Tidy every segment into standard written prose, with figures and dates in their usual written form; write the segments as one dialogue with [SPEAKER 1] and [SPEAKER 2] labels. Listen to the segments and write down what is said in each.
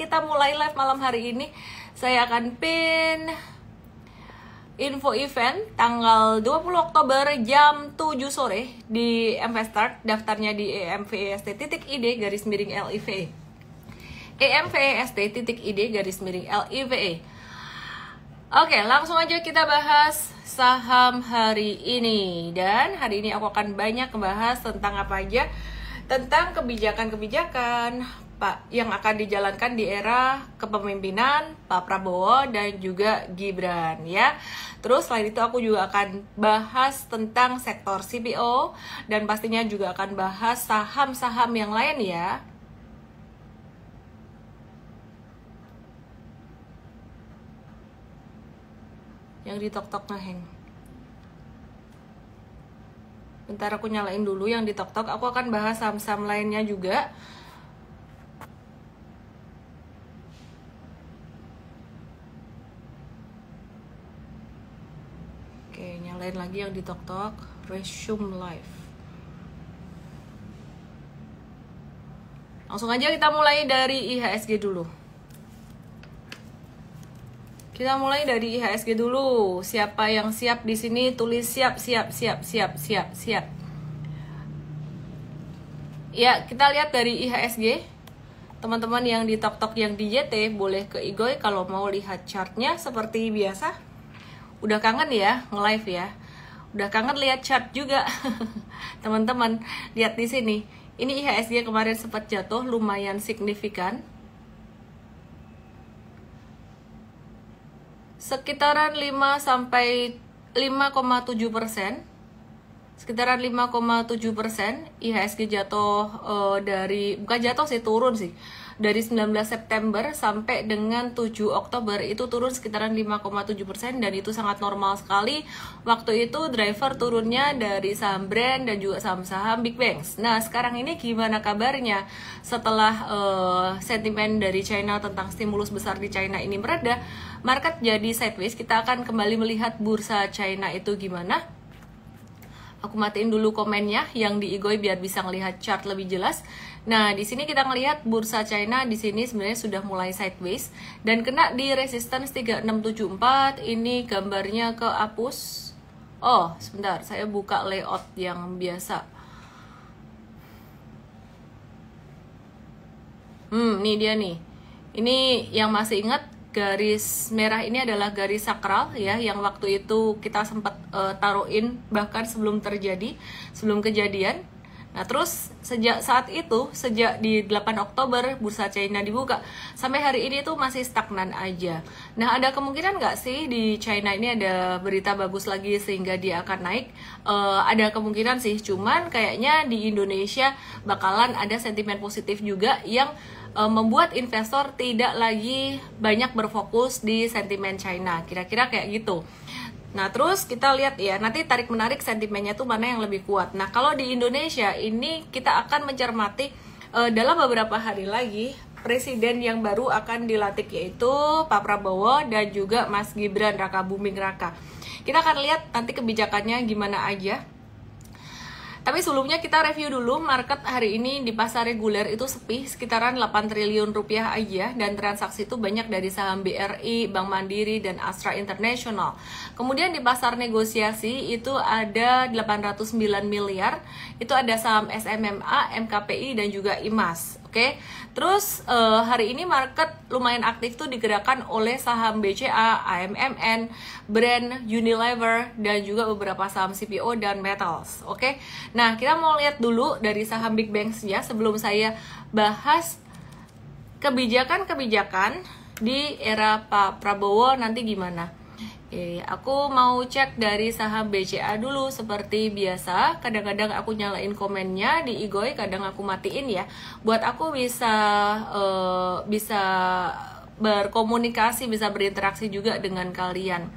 [SPEAKER 1] kita mulai live malam hari ini. Saya akan pin info event tanggal 20 Oktober jam 7 sore di Mvestart. Daftarnya di emvest.id _live. emvest.id _live. Oke, langsung aja kita bahas saham hari ini. Dan hari ini aku akan banyak membahas tentang apa aja, tentang kebijakan-kebijakan Pak yang akan dijalankan di era kepemimpinan Pak Prabowo dan juga Gibran ya. Terus selain itu aku juga akan bahas tentang sektor CPO dan pastinya juga akan bahas saham-saham yang lain ya. Yang di tok-tok ngeheng. Bentar aku nyalain dulu yang di tok-tok. Aku akan bahas saham-saham lainnya juga. Oke, nyalain lagi yang di tok-tok. Resume live. Langsung aja kita mulai dari IHSG dulu. Kita mulai dari IHSG dulu. Siapa yang siap di sini tulis siap. Ya, kita lihat dari IHSG. Teman-teman yang di tok-tok yang di JT boleh ke Igoy kalau mau lihat chartnya seperti biasa. Udah kangen ya nge-live ya. Udah kangen lihat chart juga. Teman-teman, lihat di sini. Ini IHSG kemarin sempat jatuh lumayan signifikan. Sekitaran 5 sampai 5,7%. Sekitaran 5,7% IHSG jatuh bukan jatuh sih, turun sih. Dari 19 September sampai dengan 7 Oktober itu turun sekitaran 5,7% dan itu sangat normal sekali. Waktu itu driver turunnya dari saham brand dan juga saham-saham big banks. Nah, sekarang ini gimana kabarnya? Setelah sentimen dari China tentang stimulus besar di China ini mereda, market jadi sideways. Kita akan kembali melihat bursa China itu gimana. Aku matiin dulu komennya yang di Igoy biar bisa ngelihat chart lebih jelas. Nah, di sini kita ngelihat bursa China di sini sebenarnya sudah mulai sideways dan kena di resistance 3674. Ini gambarnya kehapus. Oh, sebentar, saya buka layout yang biasa. Ini dia nih. Ini yang masih ingat, garis merah ini adalah garis sakral ya, yang waktu itu kita sempat taruhin bahkan sebelum kejadian. Nah, terus sejak saat itu, sejak di 8 Oktober bursa China dibuka sampai hari ini tuh masih stagnan aja. Nah, ada kemungkinan nggak sih di China ini ada berita bagus lagi sehingga dia akan naik? Ada kemungkinan sih, cuman kayaknya di Indonesia bakalan ada sentimen positif juga yang membuat investor tidak lagi banyak berfokus di sentimen China. Kira-kira kayak gitu. Nah, terus kita lihat ya, nanti tarik-menarik sentimennya tuh mana yang lebih kuat. Nah, kalau di Indonesia ini kita akan mencermati dalam beberapa hari lagi presiden yang baru akan dilantik, yaitu Pak Prabowo dan juga Mas Gibran Raka Buming Raka. Kita akan lihat nanti kebijakannya gimana aja. Tapi sebelumnya kita review dulu market hari ini. Di pasar reguler itu sepi, sekitaran 8 triliun rupiah aja, dan transaksi itu banyak dari saham BRI, Bank Mandiri, dan Astra International. Kemudian di pasar negosiasi itu ada 809 miliar, itu ada saham SMMA, MKPI, dan juga IMAS. Oke, terus hari ini market lumayan aktif tuh digerakkan oleh saham BCA, AMMN, Brand, Unilever, dan juga beberapa saham CPO dan metals. Oke, nah kita mau lihat dulu dari saham big banks ya sebelum saya bahas kebijakan-kebijakan di era Pak Prabowo nanti gimana. Aku mau cek dari saham BCA dulu seperti biasa. Kadang-kadang aku nyalain komennya di Igoy, kadang aku matiin ya, buat aku bisa berkomunikasi, bisa berinteraksi juga dengan kalian.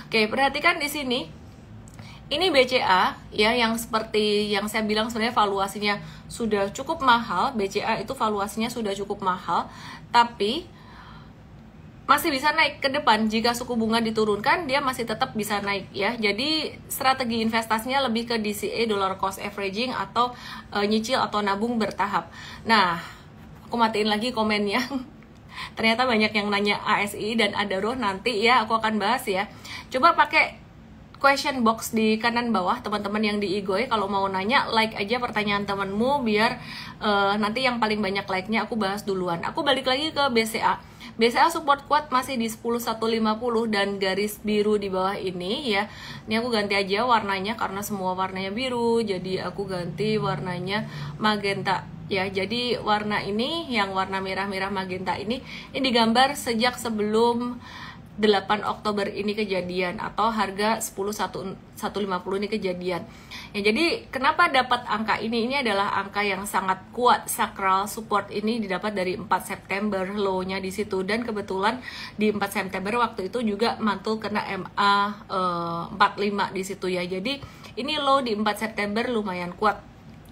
[SPEAKER 1] Oke, perhatikan di sini. Ini BCA ya, yang seperti yang saya bilang sebenarnya valuasinya sudah cukup mahal. BCA itu valuasinya sudah cukup mahal, tapi masih bisa naik ke depan. Jika suku bunga diturunkan, dia masih tetap bisa naik ya. Jadi strategi investasinya lebih ke DCA, dollar cost averaging, atau nyicil atau nabung bertahap. Nah, aku matiin lagi komennya. Ternyata banyak yang nanya ASI dan Adaro, nanti ya aku akan bahas ya. Coba pakai question box di kanan bawah teman-teman yang di Igoy, kalau mau nanya like aja pertanyaan temanmu biar nanti yang paling banyak like-nya aku bahas duluan. Aku balik lagi ke BCA. BCA support kuat masih di 10.150 dan garis biru di bawah ini ya. Ini aku ganti aja warnanya karena semua warnanya biru, jadi aku ganti warnanya magenta ya. Jadi warna ini yang warna merah-merah magenta ini digambar sejak sebelum 8 Oktober ini kejadian, atau harga 10.150 ini kejadian ya. Jadi kenapa dapat angka ini? Ini adalah angka yang sangat kuat. Sakral support ini didapat dari 4 September, low-nya di situ, dan kebetulan di 4 September waktu itu juga mantul kena MA 45 di situ ya. Jadi ini low di 4 September lumayan kuat.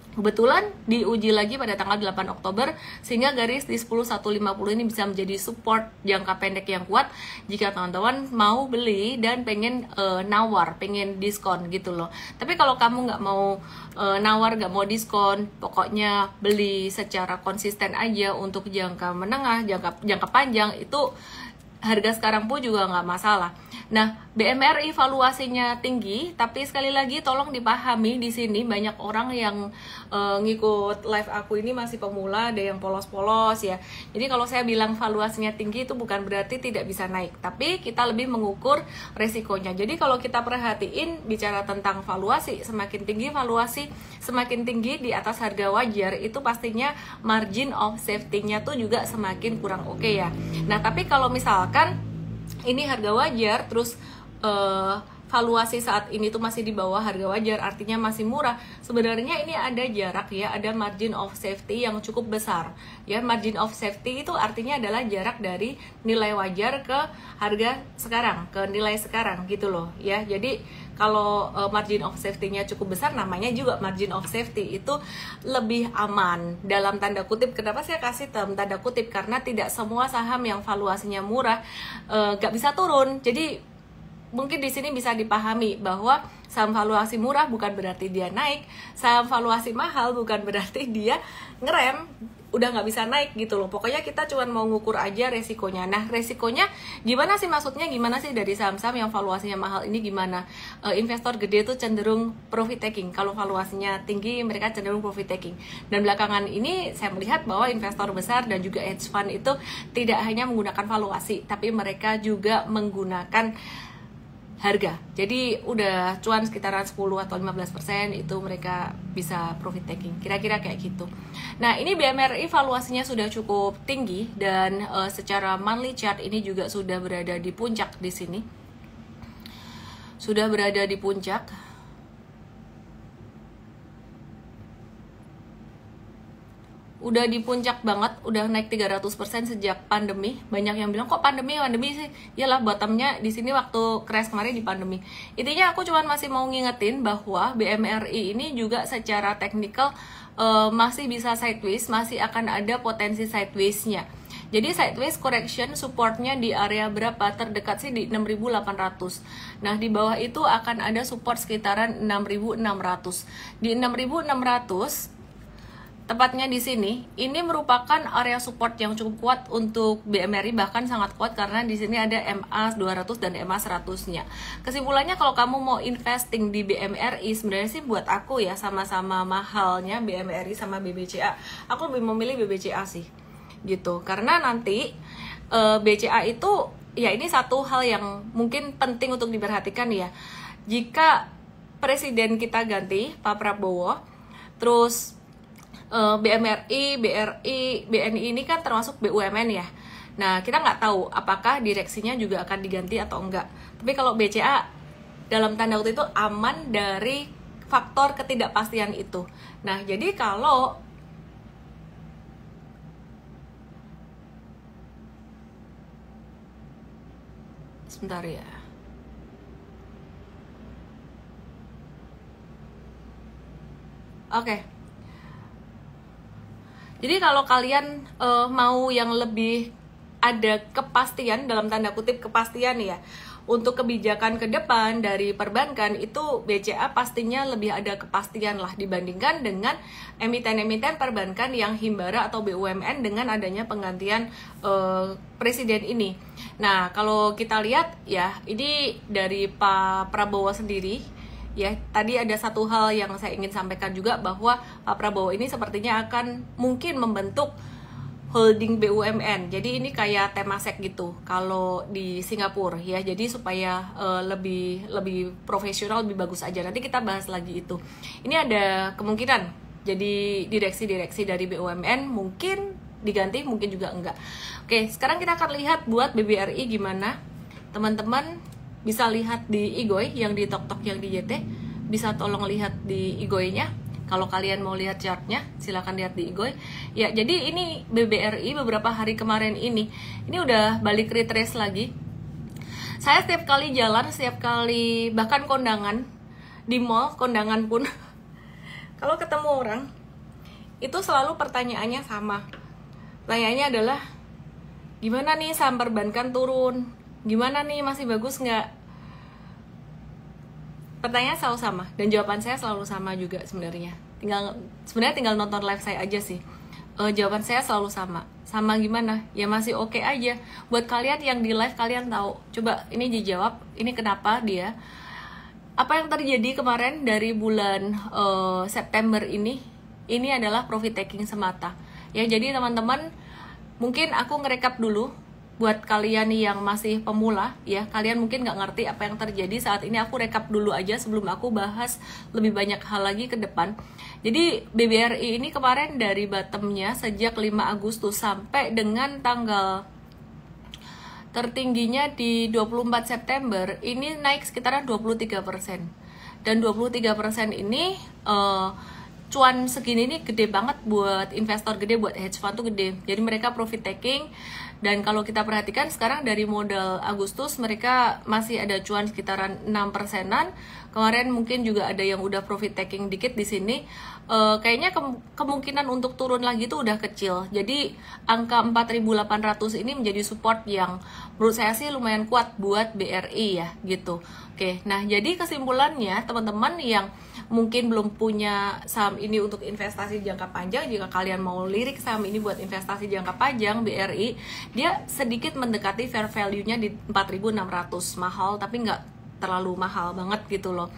[SPEAKER 1] Kebetulan diuji lagi pada tanggal 8 Oktober, sehingga garis di 10.150 ini bisa menjadi support jangka pendek yang kuat jika teman-teman mau beli dan pengen nawar, pengen diskon gitu loh. Tapi kalau kamu nggak mau nawar, nggak mau diskon, pokoknya beli secara konsisten aja untuk jangka menengah, jangka panjang, itu harga sekarang pun juga nggak masalah. Nah, BMRI valuasinya tinggi, tapi sekali lagi tolong dipahami di sini banyak orang yang ngikut live aku ini masih pemula, ada yang polos-polos ya. Jadi kalau saya bilang valuasinya tinggi itu bukan berarti tidak bisa naik, tapi kita lebih mengukur resikonya. Jadi kalau kita perhatiin bicara tentang valuasi, semakin tinggi valuasi, semakin tinggi di atas harga wajar, itu pastinya margin of safety-nya tuh juga semakin kurang oke ya. Nah, tapi kalau misalkan ini harga wajar, terus valuasi saat ini tuh masih di bawah harga wajar, artinya masih murah. Sebenarnya ini ada jarak ya, ada margin of safety yang cukup besar ya. Margin of safety itu artinya adalah jarak dari nilai wajar ke harga sekarang, ke nilai sekarang gitu loh ya. Jadi kalau margin of safety-nya cukup besar, namanya juga margin of safety, itu lebih aman dalam tanda kutip. Kenapa saya kasih dalam tanda kutip? Karena tidak semua saham yang valuasinya murah gak bisa turun. Jadi mungkin di sini bisa dipahami bahwa saham valuasi murah bukan berarti dia naik, saham valuasi mahal bukan berarti dia ngerem, udah nggak bisa naik gitu loh. Pokoknya kita cuma mau ngukur aja resikonya. Nah, resikonya gimana sih, maksudnya gimana sih dari saham-saham yang valuasinya mahal ini gimana? Investor gede itu cenderung profit taking. Kalau valuasinya tinggi, mereka cenderung profit taking. Dan belakangan ini saya melihat bahwa investor besar dan juga hedge fund itu tidak hanya menggunakan valuasi, tapi mereka juga menggunakan harga. Jadi udah cuan sekitaran 10 atau 15% itu mereka bisa profit taking. Kira-kira kayak gitu. Nah, ini BMRI valuasinya sudah cukup tinggi dan secara monthly chart ini juga sudah berada di puncak di sini. Sudah berada di puncak. Udah di puncak banget, udah naik 300% sejak pandemi. Banyak yang bilang kok pandemi sih. Iyalah, bottomnya di sini waktu crash kemarin di pandemi. Intinya aku cuman masih mau ngingetin bahwa BMRI ini juga secara teknikal masih bisa sideways, masih akan ada potensi sideways-nya. Jadi sideways correction supportnya di area berapa? Terdekat sih di 6.800. Nah, di bawah itu akan ada support sekitaran 6.600. Di 6.600 tepatnya di sini, ini merupakan area support yang cukup kuat untuk BMRI, bahkan sangat kuat karena di sini ada MA 200 dan MA 100-nya. Kesimpulannya, kalau kamu mau investing di BMRI, sebenarnya sih buat aku ya sama-sama mahalnya BMRI sama BBCA. Aku lebih memilih BBCA sih. Gitu. Karena nanti BCA itu ya, ini satu hal yang mungkin penting untuk diperhatikan ya. Jika presiden kita ganti Pak Prabowo, terus BMRI, BRI, BNI ini kan termasuk BUMN ya. Nah, kita nggak tahu apakah direksinya juga akan diganti atau enggak. Tapi kalau BCA dalam tanda kutip itu aman dari faktor ketidakpastian itu. Nah, jadi kalau sebentar ya. Oke. Jadi kalau kalian mau yang lebih ada kepastian, dalam tanda kutip kepastian ya, untuk kebijakan ke depan dari perbankan itu BCA pastinya lebih ada kepastian lah dibandingkan dengan emiten-emiten perbankan yang Himbara atau BUMN dengan adanya penggantian presiden ini. Nah, kalau kita lihat ya, ini dari Pak Prabowo sendiri ya, tadi ada satu hal yang saya ingin sampaikan juga bahwa Pak Prabowo ini sepertinya akan mungkin membentuk holding BUMN. Jadi ini kayak Temasek gitu kalau di Singapura ya. Jadi supaya lebih profesional, lebih bagus aja. Nanti kita bahas lagi itu. Ini ada kemungkinan jadi direksi-direksi dari BUMN mungkin diganti, mungkin juga enggak. Oke, sekarang kita akan lihat buat BBRI gimana. Teman-teman bisa lihat di Igoy yang di Tok yang di YT. Bisa tolong lihat di Igoy-nya. Kalau kalian mau lihat chartnya, silahkan lihat di Igoy. Ya, jadi ini BBRI beberapa hari kemarin ini udah balik retrace lagi. Saya setiap kali jalan, setiap kali bahkan kondangan di mall, kondangan pun kalau ketemu orang itu selalu pertanyaannya sama. Pertanyaannya adalah gimana nih saham perbankan turun? Gimana nih, masih bagus nggak? Pertanyaan selalu sama dan jawaban saya selalu sama juga sebenarnya. Tinggal nonton live saya aja sih. Jawaban saya selalu sama. Sama gimana? Ya masih oke aja. Buat kalian yang di live kalian tahu. Coba ini dijawab. Ini kenapa dia? Apa yang terjadi kemarin dari bulan September ini? Ini adalah profit taking semata. Ya, jadi teman-teman, mungkin aku ngerekap dulu. Buat kalian yang masih pemula ya, kalian mungkin nggak ngerti apa yang terjadi saat ini. Aku rekap dulu aja sebelum aku bahas lebih banyak hal lagi ke depan. Jadi BBRI ini kemarin dari bottomnya sejak 5 Agustus sampai dengan tanggal tertingginya di 24 September ini naik sekitaran 23%. Dan 23% ini cuan segini ini gede banget buat investor gede, buat hedge fund tuh gede. Jadi mereka profit taking. Dan kalau kita perhatikan sekarang dari modal Agustus mereka masih ada cuan sekitaran 6%-an. Kemarin mungkin juga ada yang udah profit taking dikit di sini. Kayaknya kemungkinan untuk turun lagi itu udah kecil. Jadi angka 4.800 ini menjadi support yang menurut saya sih lumayan kuat buat BRI ya gitu. Oke, nah jadi kesimpulannya teman-teman yang mungkin belum punya saham ini untuk investasi jangka panjang, jika kalian mau lirik saham ini buat investasi jangka panjang BRI, dia sedikit mendekati fair value-nya di 4.600. Mahal tapi nggak terlalu mahal banget gitu loh.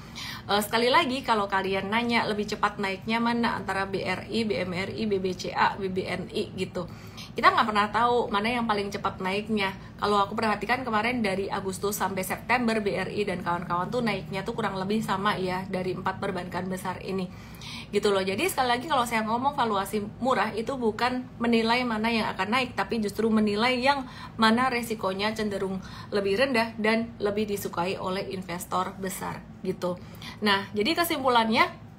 [SPEAKER 1] Sekali lagi kalau kalian nanya lebih cepat naiknya mana antara BRI, BMRI, BBCA, BBNI gitu, kita nggak pernah tahu mana yang paling cepat naiknya. Kalau aku perhatikan kemarin dari Agustus sampai September BRI dan kawan-kawan tuh naiknya tuh kurang lebih sama ya dari 4 perbankan besar ini gitu loh. Jadi sekali lagi kalau saya ngomong valuasi murah itu bukan menilai mana yang akan naik, tapi justru menilai yang mana resikonya cenderung lebih rendah dan lebih disukai oleh investor besar gitu. Nah, jadi kesimpulannya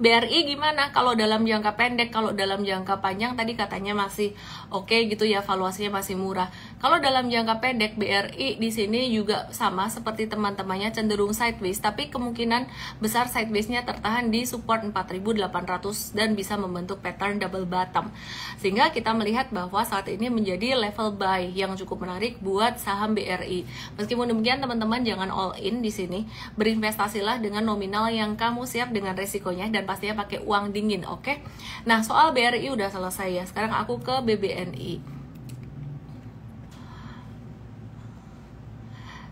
[SPEAKER 1] BRI gimana kalau dalam jangka pendek, kalau dalam jangka panjang tadi katanya masih oke gitu ya, valuasinya masih murah. Kalau dalam jangka pendek BRI di sini juga sama seperti teman-temannya cenderung sideways, tapi kemungkinan besar sideways-nya tertahan di support 4.800 dan bisa membentuk pattern double bottom. Sehingga kita melihat bahwa saat ini menjadi level buy yang cukup menarik buat saham BRI. Meskipun demikian teman-teman jangan all in di sini, berinvestasilah dengan nominal yang kamu siap dengan resikonya dan pastinya pakai uang dingin, oke? Nah, soal BRI udah selesai ya. Sekarang aku ke BBNI.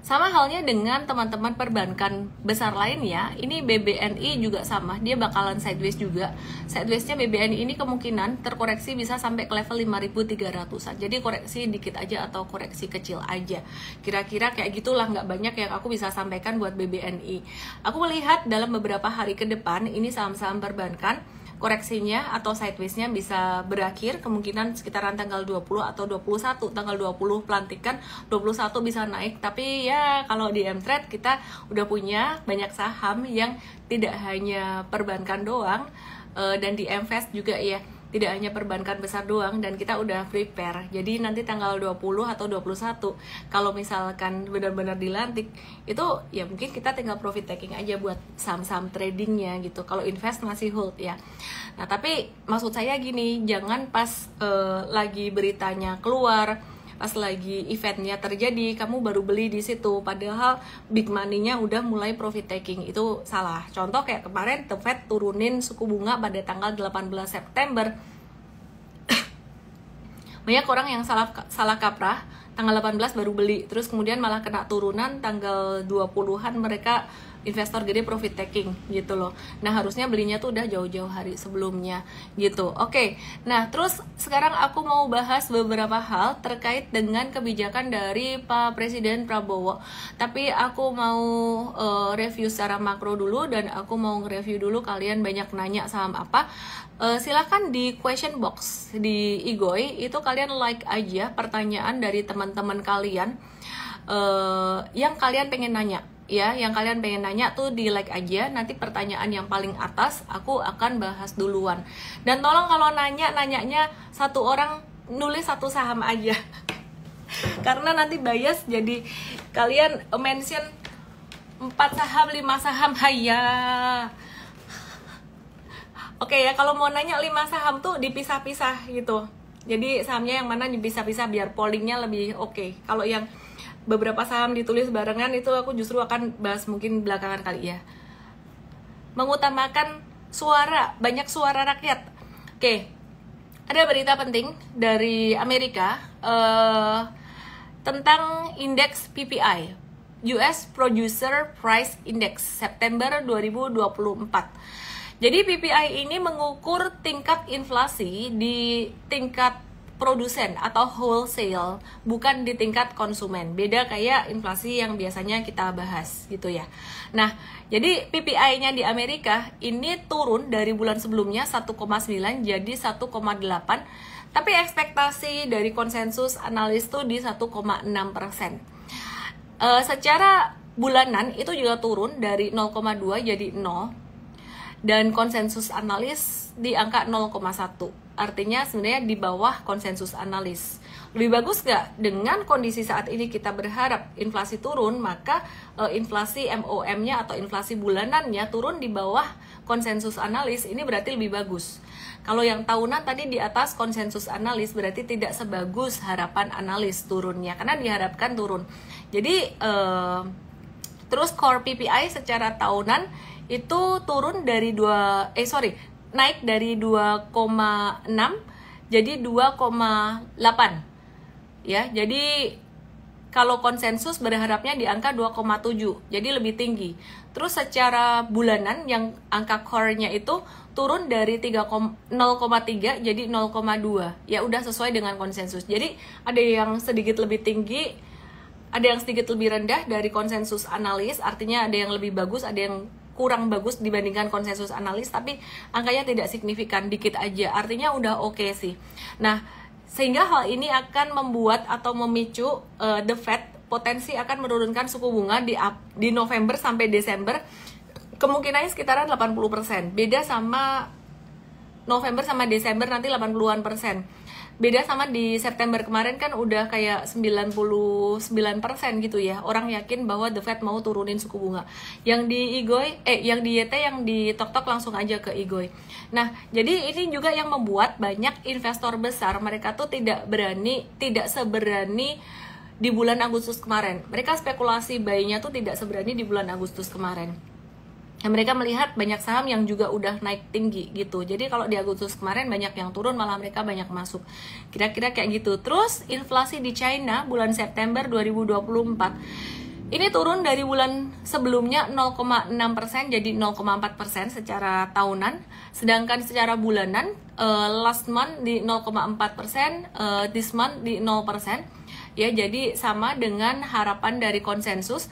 [SPEAKER 1] Sama halnya dengan teman-teman perbankan besar lainnya, ini BBNI juga sama, dia bakalan sideways juga. Sidewaysnya BBNI ini kemungkinan terkoreksi bisa sampai ke level 5.300an. Jadi koreksi dikit aja atau koreksi kecil aja. Kira-kira kayak gitulah, nggak banyak yang aku bisa sampaikan buat BBNI. Aku melihat dalam beberapa hari ke depan, ini saham-saham perbankan, koreksinya atau sideways-nya bisa berakhir kemungkinan sekitaran tanggal 20 atau 21. Tanggal 20 pelantikan, 21 bisa naik. Tapi ya kalau di M-Trade kita udah punya banyak saham yang tidak hanya perbankan doang, dan di M-Fast juga ya, tidak hanya perbankan besar doang, dan kita udah prepare. Jadi nanti tanggal 20 atau 21 kalau misalkan benar-benar dilantik itu ya mungkin kita tinggal profit taking aja buat saham-saham tradingnya gitu. Kalau invest masih hold ya. Nah tapi maksud saya gini, jangan pas lagi beritanya keluar pas lagi eventnya terjadi kamu baru beli di situ, padahal big money-nya udah mulai profit taking. Itu salah. Contoh kayak kemarin The Fed turunin suku bunga pada tanggal 18 September. Banyak orang yang salah kaprah, tanggal 18 baru beli, terus kemudian malah kena turunan tanggal 20-an mereka investor gede profit taking gitu loh. Nah harusnya belinya tuh udah jauh-jauh hari sebelumnya gitu. Oke, nah terus sekarang aku mau bahas beberapa hal terkait dengan kebijakan dari Pak Presiden Prabowo. Tapi aku mau review secara makro dulu, dan aku mau nge-review dulu kalian banyak nanya saham apa. Silakan di question box di Igoy itu kalian like aja pertanyaan dari teman-teman kalian yang kalian pengen nanya. Ya, yang kalian pengen nanya tuh di like aja. Nanti pertanyaan yang paling atas aku akan bahas duluan. Dan tolong kalau nanyanya satu orang nulis satu saham aja. Karena nanti bias, jadi kalian mention 4 saham, 5 saham, haya. Oke ya, kalau mau nanya 5 saham tuh dipisah-pisah gitu. Jadi sahamnya yang mana dipisah-pisah biar pollingnya lebih oke. Kalau yang beberapa saham ditulis barengan itu aku justru akan bahas mungkin belakangan kali ya. Mengutamakan suara, banyak suara rakyat. Oke, ada berita penting dari Amerika tentang indeks PPI, US Producer Price Index September 2024. Jadi PPI ini mengukur tingkat inflasi di tingkat produsen atau wholesale, bukan di tingkat konsumen. Beda kayak inflasi yang biasanya kita bahas gitu ya. Nah, jadi PPI-nya di Amerika ini turun dari bulan sebelumnya 1,9 jadi 1,8. Tapi ekspektasi dari konsensus analis tuh di 1,6%. Secara bulanan itu juga turun dari 0,2 jadi 0. Dan konsensus analis di angka 0,1. Artinya sebenarnya di bawah konsensus analis. Lebih bagus nggak? Dengan kondisi saat ini kita berharap inflasi turun, maka inflasi MOM-nya atau inflasi bulanannya turun di bawah konsensus analis, ini berarti lebih bagus. Kalau yang tahunan tadi di atas konsensus analis berarti tidak sebagus harapan analis turunnya, karena diharapkan turun. Jadi terus core PPI secara tahunan itu turun dari naik dari 2,6 jadi 2,8 ya. Jadi kalau konsensus berharapnya di angka 2,7, jadi lebih tinggi. Terus secara bulanan yang angka core-nya itu turun dari 0,3 jadi 0,2. Ya udah sesuai dengan konsensus. Jadi ada yang sedikit lebih tinggi, ada yang sedikit lebih rendah dari konsensus analis, artinya ada yang lebih bagus, ada yang kurang bagus dibandingkan konsensus analis, tapi angkanya tidak signifikan, dikit aja, artinya udah oke sih. Nah, sehingga hal ini akan membuat atau memicu The Fed potensi akan menurunkan suku bunga di November sampai Desember, kemungkinannya sekitaran 80%. Beda sama November sama Desember nanti 80-an%. Beda sama di September kemarin kan udah kayak 99% gitu ya. Orang yakin bahwa The Fed mau turunin suku bunga. Yang di Igoy, yang di YT, yang di Tok langsung aja ke Igoy. Nah, jadi ini juga yang membuat banyak investor besar mereka tuh tidak seberani di bulan Agustus kemarin. Mereka spekulasi buy-nya tuh tidak seberani di bulan Agustus kemarin. Nah, mereka melihat banyak saham yang juga udah naik tinggi gitu. Jadi kalau di Agustus kemarin banyak yang turun, malah mereka banyak masuk. Kira-kira kayak gitu. Terus inflasi di China bulan September 2024 ini turun dari bulan sebelumnya 0,6% jadi 0,4% secara tahunan. Sedangkan secara bulanan last month di 0,4%, this month di 0%. Ya, jadi sama dengan harapan dari konsensus.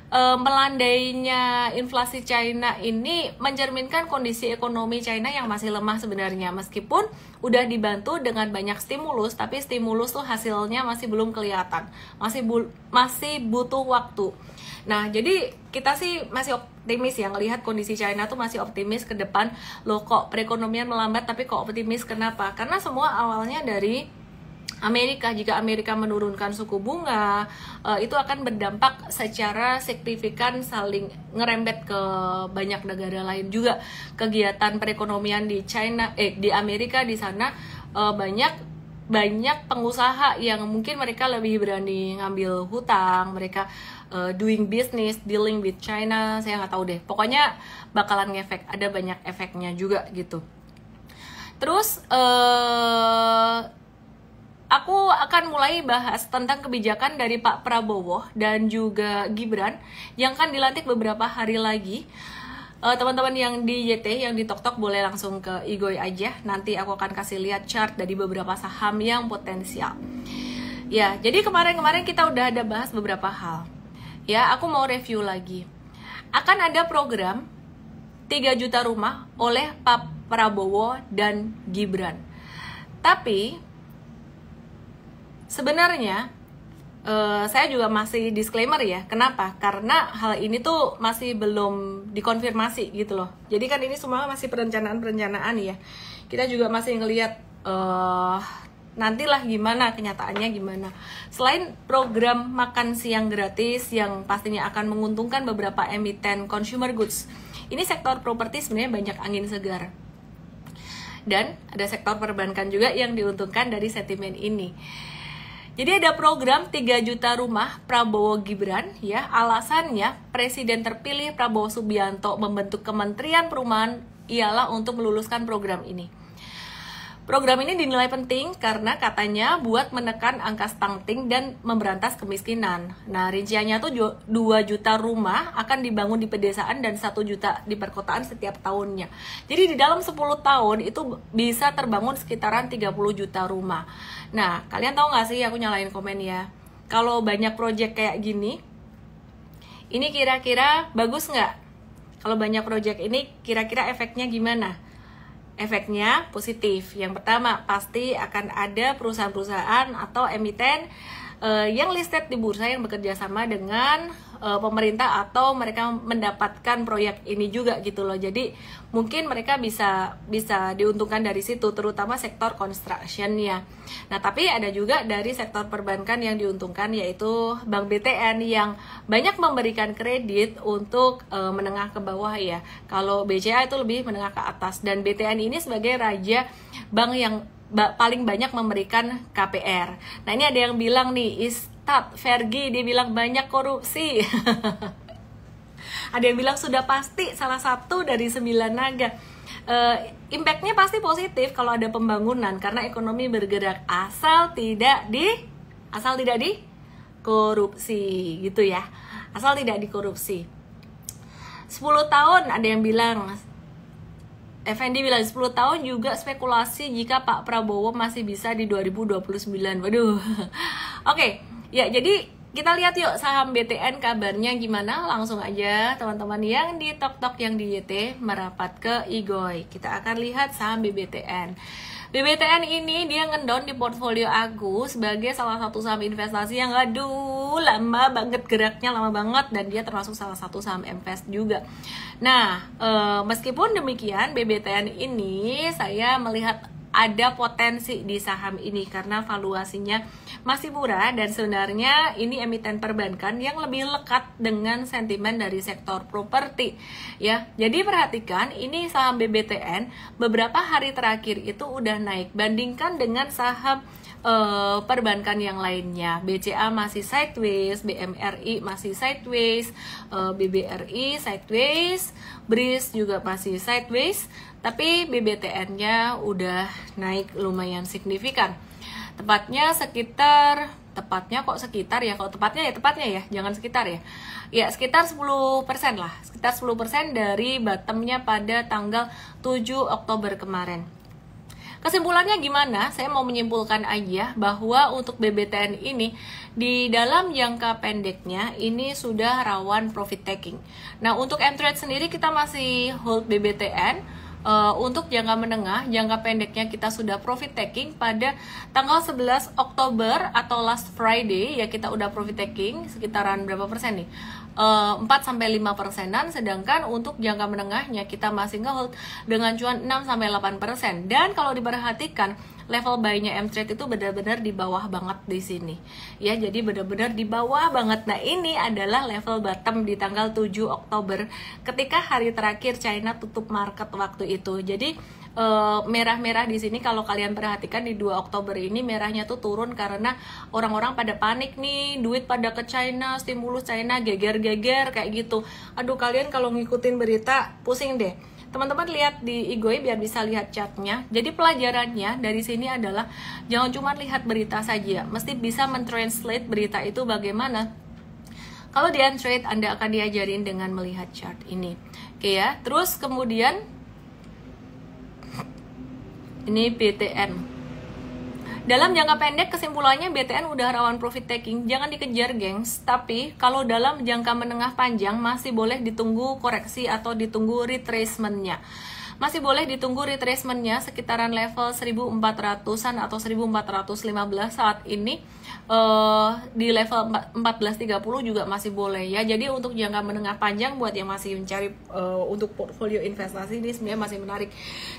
[SPEAKER 1] Melandainya inflasi China ini mencerminkan kondisi ekonomi China yang masih lemah sebenarnya, meskipun udah dibantu dengan banyak stimulus, tapi stimulus tuh hasilnya masih belum kelihatan, masih butuh waktu. Nah, jadi kita sih masih optimis ya, ngelihat kondisi China tuh masih optimis ke depan. Loh, kok perekonomian melambat tapi kok optimis, kenapa? Karena semua awalnya dari Amerika. Jika Amerika menurunkan suku bunga, itu akan berdampak secara signifikan, saling ngerembet ke banyak negara lain juga. Kegiatan perekonomian di China, di Amerika di sana banyak banyak pengusaha yang mungkin mereka lebih berani ngambil hutang, mereka doing business, dealing with China, saya nggak tahu deh. Pokoknya bakalan ngefek, ada banyak efeknya juga gitu. Terus aku akan mulai bahas tentang kebijakan dari Pak Prabowo dan juga Gibran yang akan dilantik beberapa hari lagi. Teman-teman yang di YT, yang di TokTok boleh langsung ke Igoy aja. Nanti aku akan kasih lihat chart dari beberapa saham yang potensial. Ya, jadi kemarin-kemarin kita udah ada bahas beberapa hal. Ya, aku mau review lagi. Akan ada program 3 juta rumah oleh Pak Prabowo dan Gibran. Tapi sebenarnya saya juga masih disclaimer ya. Kenapa? Karena hal ini tuh masih belum dikonfirmasi gitu loh. Jadi kan ini semua masih perencanaan ya. Kita juga masih ngelihat nantilah gimana kenyataannya gimana. Selain program makan siang gratis yang pastinya akan menguntungkan beberapa emiten consumer goods, ini sektor properti sebenarnya banyak angin segar. Dan ada sektor perbankan juga yang diuntungkan dari sentimen ini. Jadi ada program 3 juta rumah Prabowo Gibran ya. Alasannya Presiden terpilih Prabowo Subianto membentuk Kementerian Perumahan ialah untuk meluluskan program ini. Program ini dinilai penting karena katanya buat menekan angka stunting dan memberantas kemiskinan. Nah, rinciannya tuh 2 juta rumah akan dibangun di pedesaan dan 1 juta di perkotaan setiap tahunnya. Jadi di dalam 10 tahun itu bisa terbangun sekitaran 30 juta rumah. Nah, kalian tahu nggak sih, aku nyalain komen ya, kalau banyak project kayak gini, ini kira-kira bagus nggak? Kalau banyak project ini kira-kira efeknya gimana? Efeknya positif. Yang pertama, pasti akan ada perusahaan-perusahaan atau emiten yang listed di bursa yang bekerja sama dengan pemerintah atau mereka mendapatkan proyek ini juga gitu loh. Jadi mungkin mereka bisa diuntungkan dari situ, terutama sektor construction-nya. Nah, tapi ada juga dari sektor perbankan yang diuntungkan, yaitu Bank BTN yang banyak memberikan kredit untuk menengah ke bawah ya. Kalau BCA itu lebih menengah ke atas, dan BTN ini sebagai raja bank yang paling banyak memberikan KPR. Nah, ini ada yang bilang nih, Istad Fergie, dia bilang banyak korupsi. Ada yang bilang sudah pasti salah satu dari 9 naga. Impactnya pasti positif kalau ada pembangunan karena ekonomi bergerak asal tidak dikorupsi gitu ya. Asal tidak dikorupsi. 10 tahun ada yang bilang, Effendi bilang 10 tahun juga spekulasi jika Pak Prabowo masih bisa di 2029. Waduh. Oke, ya jadi kita lihat yuk saham BTN kabarnya gimana. Langsung aja teman-teman yang di TokTok, yang di YT merapat ke Igoy. Kita akan lihat saham BBTN. BBTN ini dia ngedown di portfolio aku sebagai salah satu saham investasi yang lama banget geraknya, lama banget, dan dia termasuk salah satu saham invest juga. Nah, meskipun demikian BBTN ini saya melihat ada potensi di saham ini karena valuasinya masih murah dan sebenarnya ini emiten perbankan yang lebih lekat dengan sentimen dari sektor properti ya. Jadi perhatikan ini saham BBTN beberapa hari terakhir itu udah naik bandingkan dengan saham perbankan yang lainnya. BCA masih sideways, BMRI masih sideways, BBRI sideways, BRIS juga masih sideways, tapi BBTN-nya udah naik lumayan signifikan. Tepatnya kalau tepatnya ya, jangan sekitar ya. Ya, sekitar 10% lah. Sekitar 10% dari bottomnya pada tanggal 7 Oktober kemarin. Kesimpulannya gimana? Saya mau menyimpulkan aja bahwa untuk BBTN ini di dalam jangka pendeknya ini sudah rawan profit taking. Nah, untuk M-Trade sendiri kita masih hold BBTN. Untuk jangka menengah, jangka pendeknya kita sudah profit taking pada tanggal 11 Oktober atau last Friday ya, kita udah profit taking sekitaran berapa persen nih? 4-5%-an, sedangkan untuk jangka menengahnya kita masih ngehold dengan cuan 6-8%. Dan kalau diperhatikan level buy-nya M-Trade itu benar-benar di bawah banget di sini. Ya, jadi benar-benar di bawah banget. Nah, ini adalah level bottom di tanggal 7 Oktober ketika hari terakhir China tutup market waktu itu. Jadi merah-merah di sini kalau kalian perhatikan di 2 Oktober ini merahnya tuh turun karena orang-orang pada panik nih, duit pada ke China, stimulus China geger-geger kayak gitu. Aduh, kalian kalau ngikutin berita pusing deh. Teman-teman lihat di Igoi biar bisa lihat chartnya. Jadi pelajarannya dari sini adalah jangan cuma lihat berita saja, mesti bisa mentranslate berita itu bagaimana. Kalau di trade Anda akan diajarin dengan melihat chart ini. Oke ya. Terus kemudian ini BTN. Dalam jangka pendek kesimpulannya BTN udah rawan profit taking, jangan dikejar gengs. Tapi kalau dalam jangka menengah panjang masih boleh ditunggu koreksi atau ditunggu retracement-nya. Masih boleh ditunggu retracement-nya sekitaran level 1400-an atau 1415 saat ini. Di level 1430 juga masih boleh ya. Jadi untuk jangka menengah panjang buat yang masih mencari untuk portfolio investasi ini sebenarnya masih menarik.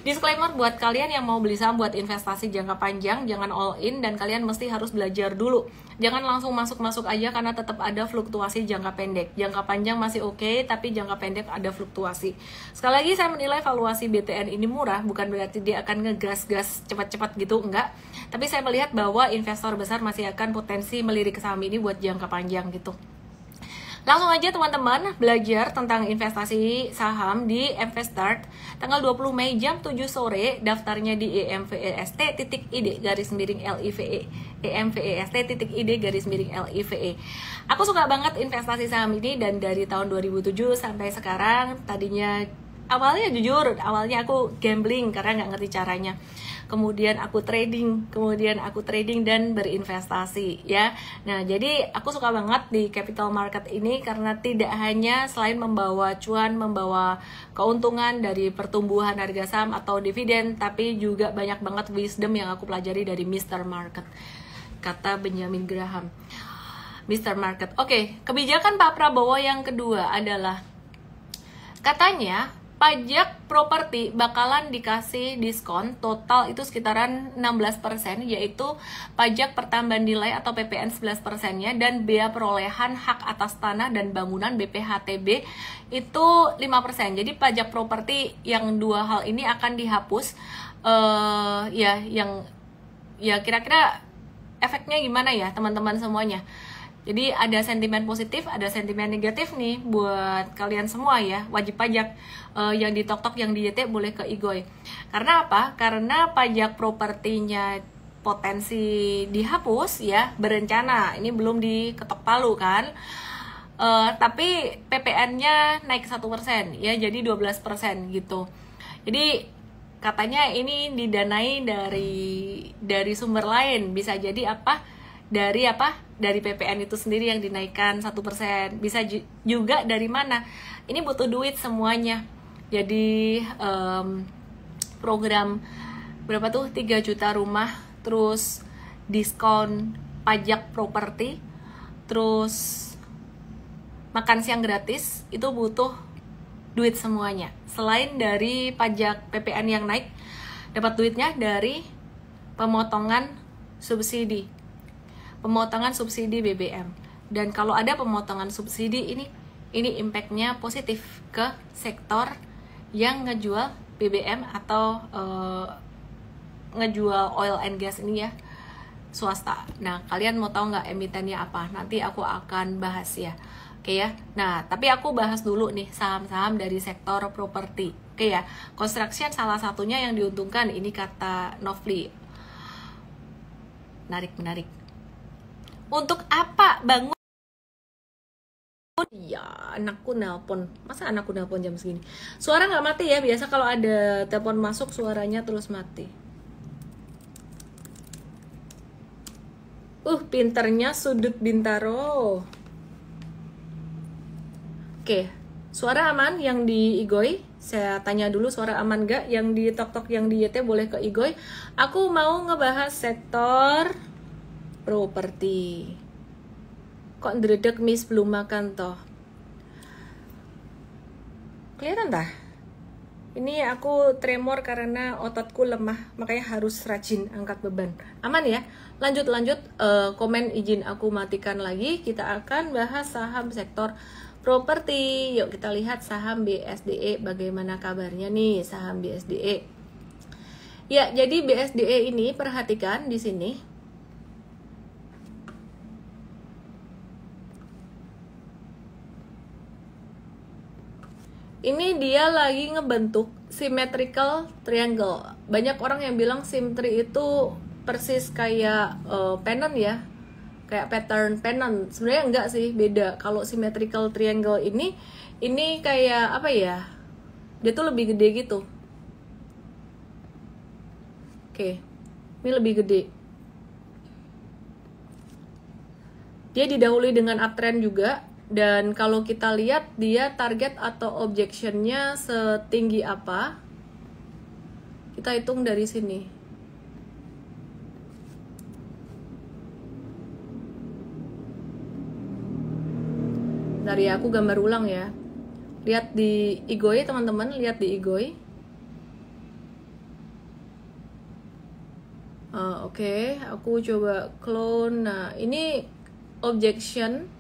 [SPEAKER 1] Disclaimer buat kalian yang mau beli saham buat investasi jangka panjang, jangan all in dan kalian mesti harus belajar dulu. Jangan langsung masuk-masuk aja karena tetap ada fluktuasi jangka pendek. Jangka panjang masih oke, tapi jangka pendek ada fluktuasi. Sekali lagi saya menilai valuasi BTN ini murah, bukan berarti dia akan ngegas-gas cepat-cepat gitu, enggak. Tapi saya melihat bahwa investor besar masih akan potensi melirik saham ini buat jangka panjang gitu. Langsung aja teman-teman belajar tentang investasi saham di Investstart tanggal 20 Mei jam 7 sore. Daftarnya di emvest.id garis miring LIVE, emvest.id garis miring LIVE. Aku suka banget investasi saham ini dan dari tahun 2007 sampai sekarang. Tadinya awalnya aku gambling karena nggak ngerti caranya. Kemudian aku trading dan berinvestasi ya. Nah, jadi aku suka banget di capital market ini karena tidak hanya selain membawa cuan, membawa keuntungan dari pertumbuhan harga saham atau dividen, tapi juga banyak banget wisdom yang aku pelajari dari Mr. Market. Kata Benjamin Graham. Mr. Market. Oke, kebijakan Pak Prabowo yang kedua adalah katanya pajak properti bakalan dikasih diskon total itu sekitaran 16%, yaitu pajak pertambahan nilai atau PPN 11%-nya dan bea perolehan hak atas tanah dan bangunan BPHTB itu 5%. Jadi pajak properti yang dua hal ini akan dihapus. Kira-kira efeknya gimana ya teman-teman semuanya? Jadi ada sentimen positif, ada sentimen negatif nih buat kalian semua ya. Wajib pajak yang di TokTok, yang di YT boleh ke Igoi. Karena apa? Karena pajak propertinya potensi dihapus ya, berencana. Ini belum diketok palu kan. Tapi PPN-nya naik 1% ya, jadi 12% gitu. Jadi katanya ini didanai dari sumber lain. Bisa jadi apa? Dari PPN itu sendiri yang dinaikkan 1%. Bisa juga dari mana? Ini butuh duit semuanya. Jadi program berapa tuh? 3 juta rumah, terus diskon pajak properti, terus makan siang gratis, itu butuh duit semuanya. Selain dari pajak PPN yang naik, dapat duitnya dari pemotongan subsidi BBM. Dan kalau ada pemotongan subsidi ini impactnya positif ke sektor yang ngejual BBM atau ngejual oil and gas ini ya, swasta. Nah, kalian mau tahu nggak emitennya apa? Nanti aku akan bahas ya. Oke ya. Nah, tapi aku bahas dulu nih saham-saham dari sektor properti. Oke ya. Construction salah satunya yang diuntungkan, ini kata Novli. Menarik. Untuk apa bangun? Ya, anakku nelpon. Masa anakku nelpon jam segini? Suara nggak mati ya? Biasa kalau ada telepon masuk suaranya terus mati. Pinternya sudut Bintaro. Oke, suara aman yang di Igoi? Saya tanya dulu suara aman gak? Yang di TokTok, yang di YT boleh ke Igoi. Aku mau ngebahas sektor properti. Kok ndredeg miss belum makan toh? Kelihatan tah? Ini aku tremor karena ototku lemah, makanya harus rajin angkat beban. Aman ya? Lanjut. Komen izin aku matikan lagi. Kita akan bahas saham sektor properti. Yuk kita lihat saham BSDE bagaimana kabarnya nih saham BSDE. Ya, jadi BSDE ini perhatikan di sini. Ini dia lagi ngebentuk symmetrical triangle. Banyak orang yang bilang symmetry itu persis kayak pennant ya, kayak pattern pennant. Sebenarnya enggak sih, beda. Kalau symmetrical triangle ini kayak apa ya? Dia tuh lebih gede gitu. Oke, ini lebih gede. Dia didahului dengan uptrend juga. Dan kalau kita lihat dia target atau objectionnya setinggi apa, kita hitung dari sini. Dari aku gambar ulang ya. Lihat di Igoi teman-teman, lihat di Igoi. Oke, aku coba clone. Nah, ini objection.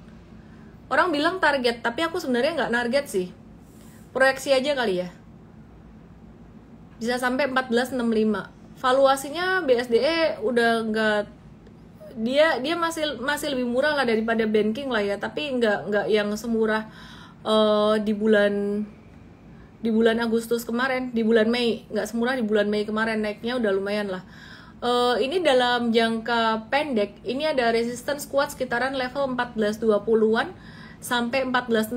[SPEAKER 1] Orang bilang target, tapi aku sebenarnya nggak target sih. Proyeksi aja kali ya. Bisa sampai 1465. Valuasinya BSDE udah nggak, dia masih lebih murah lah daripada banking lah ya, tapi nggak yang semurah di bulan Agustus kemarin, di bulan Mei, nggak semurah di bulan Mei kemarin, naiknya udah lumayan lah. Ini dalam jangka pendek, ini ada resistance kuat sekitaran level 1420-an sampai 1465,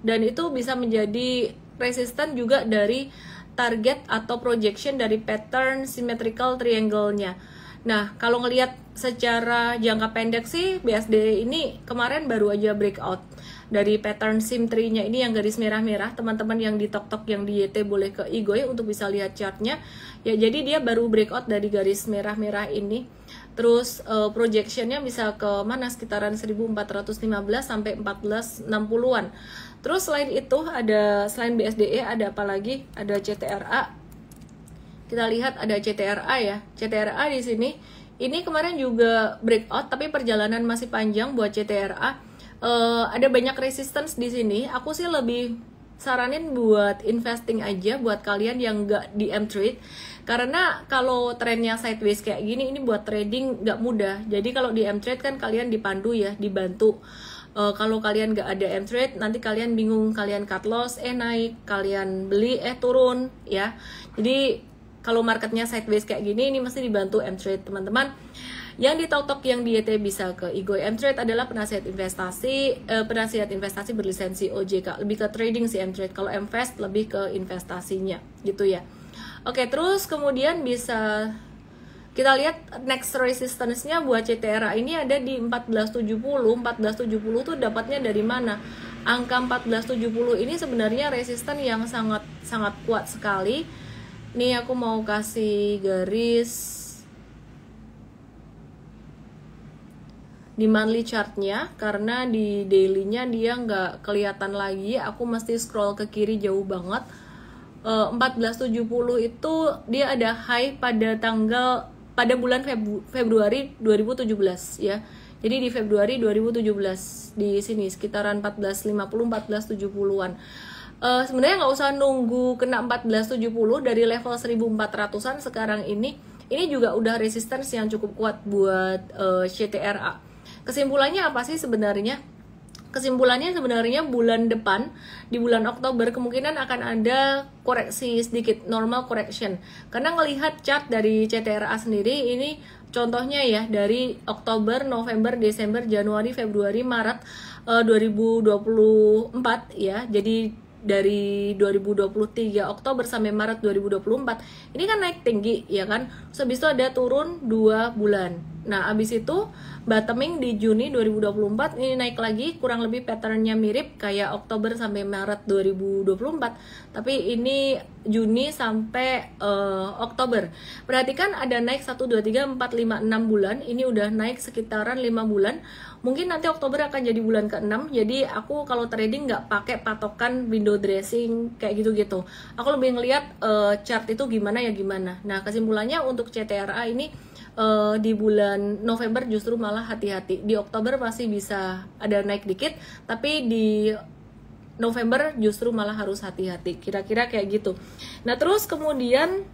[SPEAKER 1] dan itu bisa menjadi resisten juga dari target atau projection dari pattern symmetrical triangle-nya. Nah, kalau ngelihat secara jangka pendek sih BSD ini kemarin baru aja breakout dari pattern symmetry-nya ini yang garis merah-merah. Teman-teman yang di TokTok, yang di YT boleh ke Igoi untuk bisa lihat chartnya. Ya, jadi dia baru breakout dari garis merah-merah ini. Terus projectionnya bisa ke mana, sekitaran 1415 sampai 1460-an. Terus selain itu selain BSDE ada apa lagi? Ada CTRA. Kita lihat ada CTRA ya. CTRA di sini ini kemarin juga breakout, tapi perjalanan masih panjang buat CTRA. Ada banyak resistance di sini. Aku sih lebih saranin buat investing aja buat kalian yang nggak di M-Trade, karena kalau trennya sideways kayak gini, ini buat trading nggak mudah. Jadi kalau di M-Trade kan kalian dipandu ya, dibantu. Kalau kalian nggak ada M-Trade, nanti kalian bingung, kalian cut loss, naik, kalian beli, turun ya. Jadi kalau marketnya sideways kayak gini, ini mesti dibantu M-Trade teman-teman. Yang di TokTok, yang di YT bisa ke Igoi. M-Trade adalah penasihat investasi berlisensi OJK, lebih ke trading sih M-Trade. Kalau M-Fast lebih ke investasinya gitu ya. Oke, terus kemudian bisa kita lihat next resistance-nya buat CTRA ini ada di 1470. 1470 tuh dapatnya dari mana? Angka 1470 ini sebenarnya resisten yang sangat kuat sekali. Nih aku mau kasih garis di monthly chartnya, karena di dailynya dia nggak kelihatan lagi. Aku mesti scroll ke kiri jauh banget. 1470 itu dia ada high pada bulan Februari 2017 ya. Jadi di Februari 2017 di sini sekitaran 1450-1470-an. Sebenarnya nggak usah nunggu kena 1470 dari level 1400-an sekarang ini juga udah resistance yang cukup kuat buat CTRA. Kesimpulannya apa sih sebenarnya? Kesimpulannya sebenarnya bulan depan, di bulan Oktober, kemungkinan akan ada koreksi sedikit, normal correction. Karena ngelihat chart dari CTRA sendiri, ini contohnya ya, dari Oktober, November, Desember, Januari, Februari, Maret 2024 ya. Jadi dari 2023 Oktober sampai Maret 2024 ini kan naik tinggi ya kan. Terus habis itu ada turun 2 bulan. Nah, abis itu bottoming di Juni 2024, ini naik lagi, kurang lebih patternnya mirip kayak Oktober sampai Maret 2024, tapi ini Juni sampai Oktober. Perhatikan ada naik 1, 2, 3, 4, 5, 6 bulan. Ini udah naik sekitaran 5 bulan. Mungkin nanti Oktober akan jadi bulan ke-6. Jadi aku kalau trading nggak pakai patokan window dressing kayak gitu-gitu. Aku lebih ngelihat chart itu gimana ya gimana. Nah, kesimpulannya untuk CTRA ini di bulan November justru malah hati-hati. Di Oktober masih bisa ada naik dikit, tapi di November justru malah harus hati-hati. Kira-kira kayak gitu. Nah, terus kemudian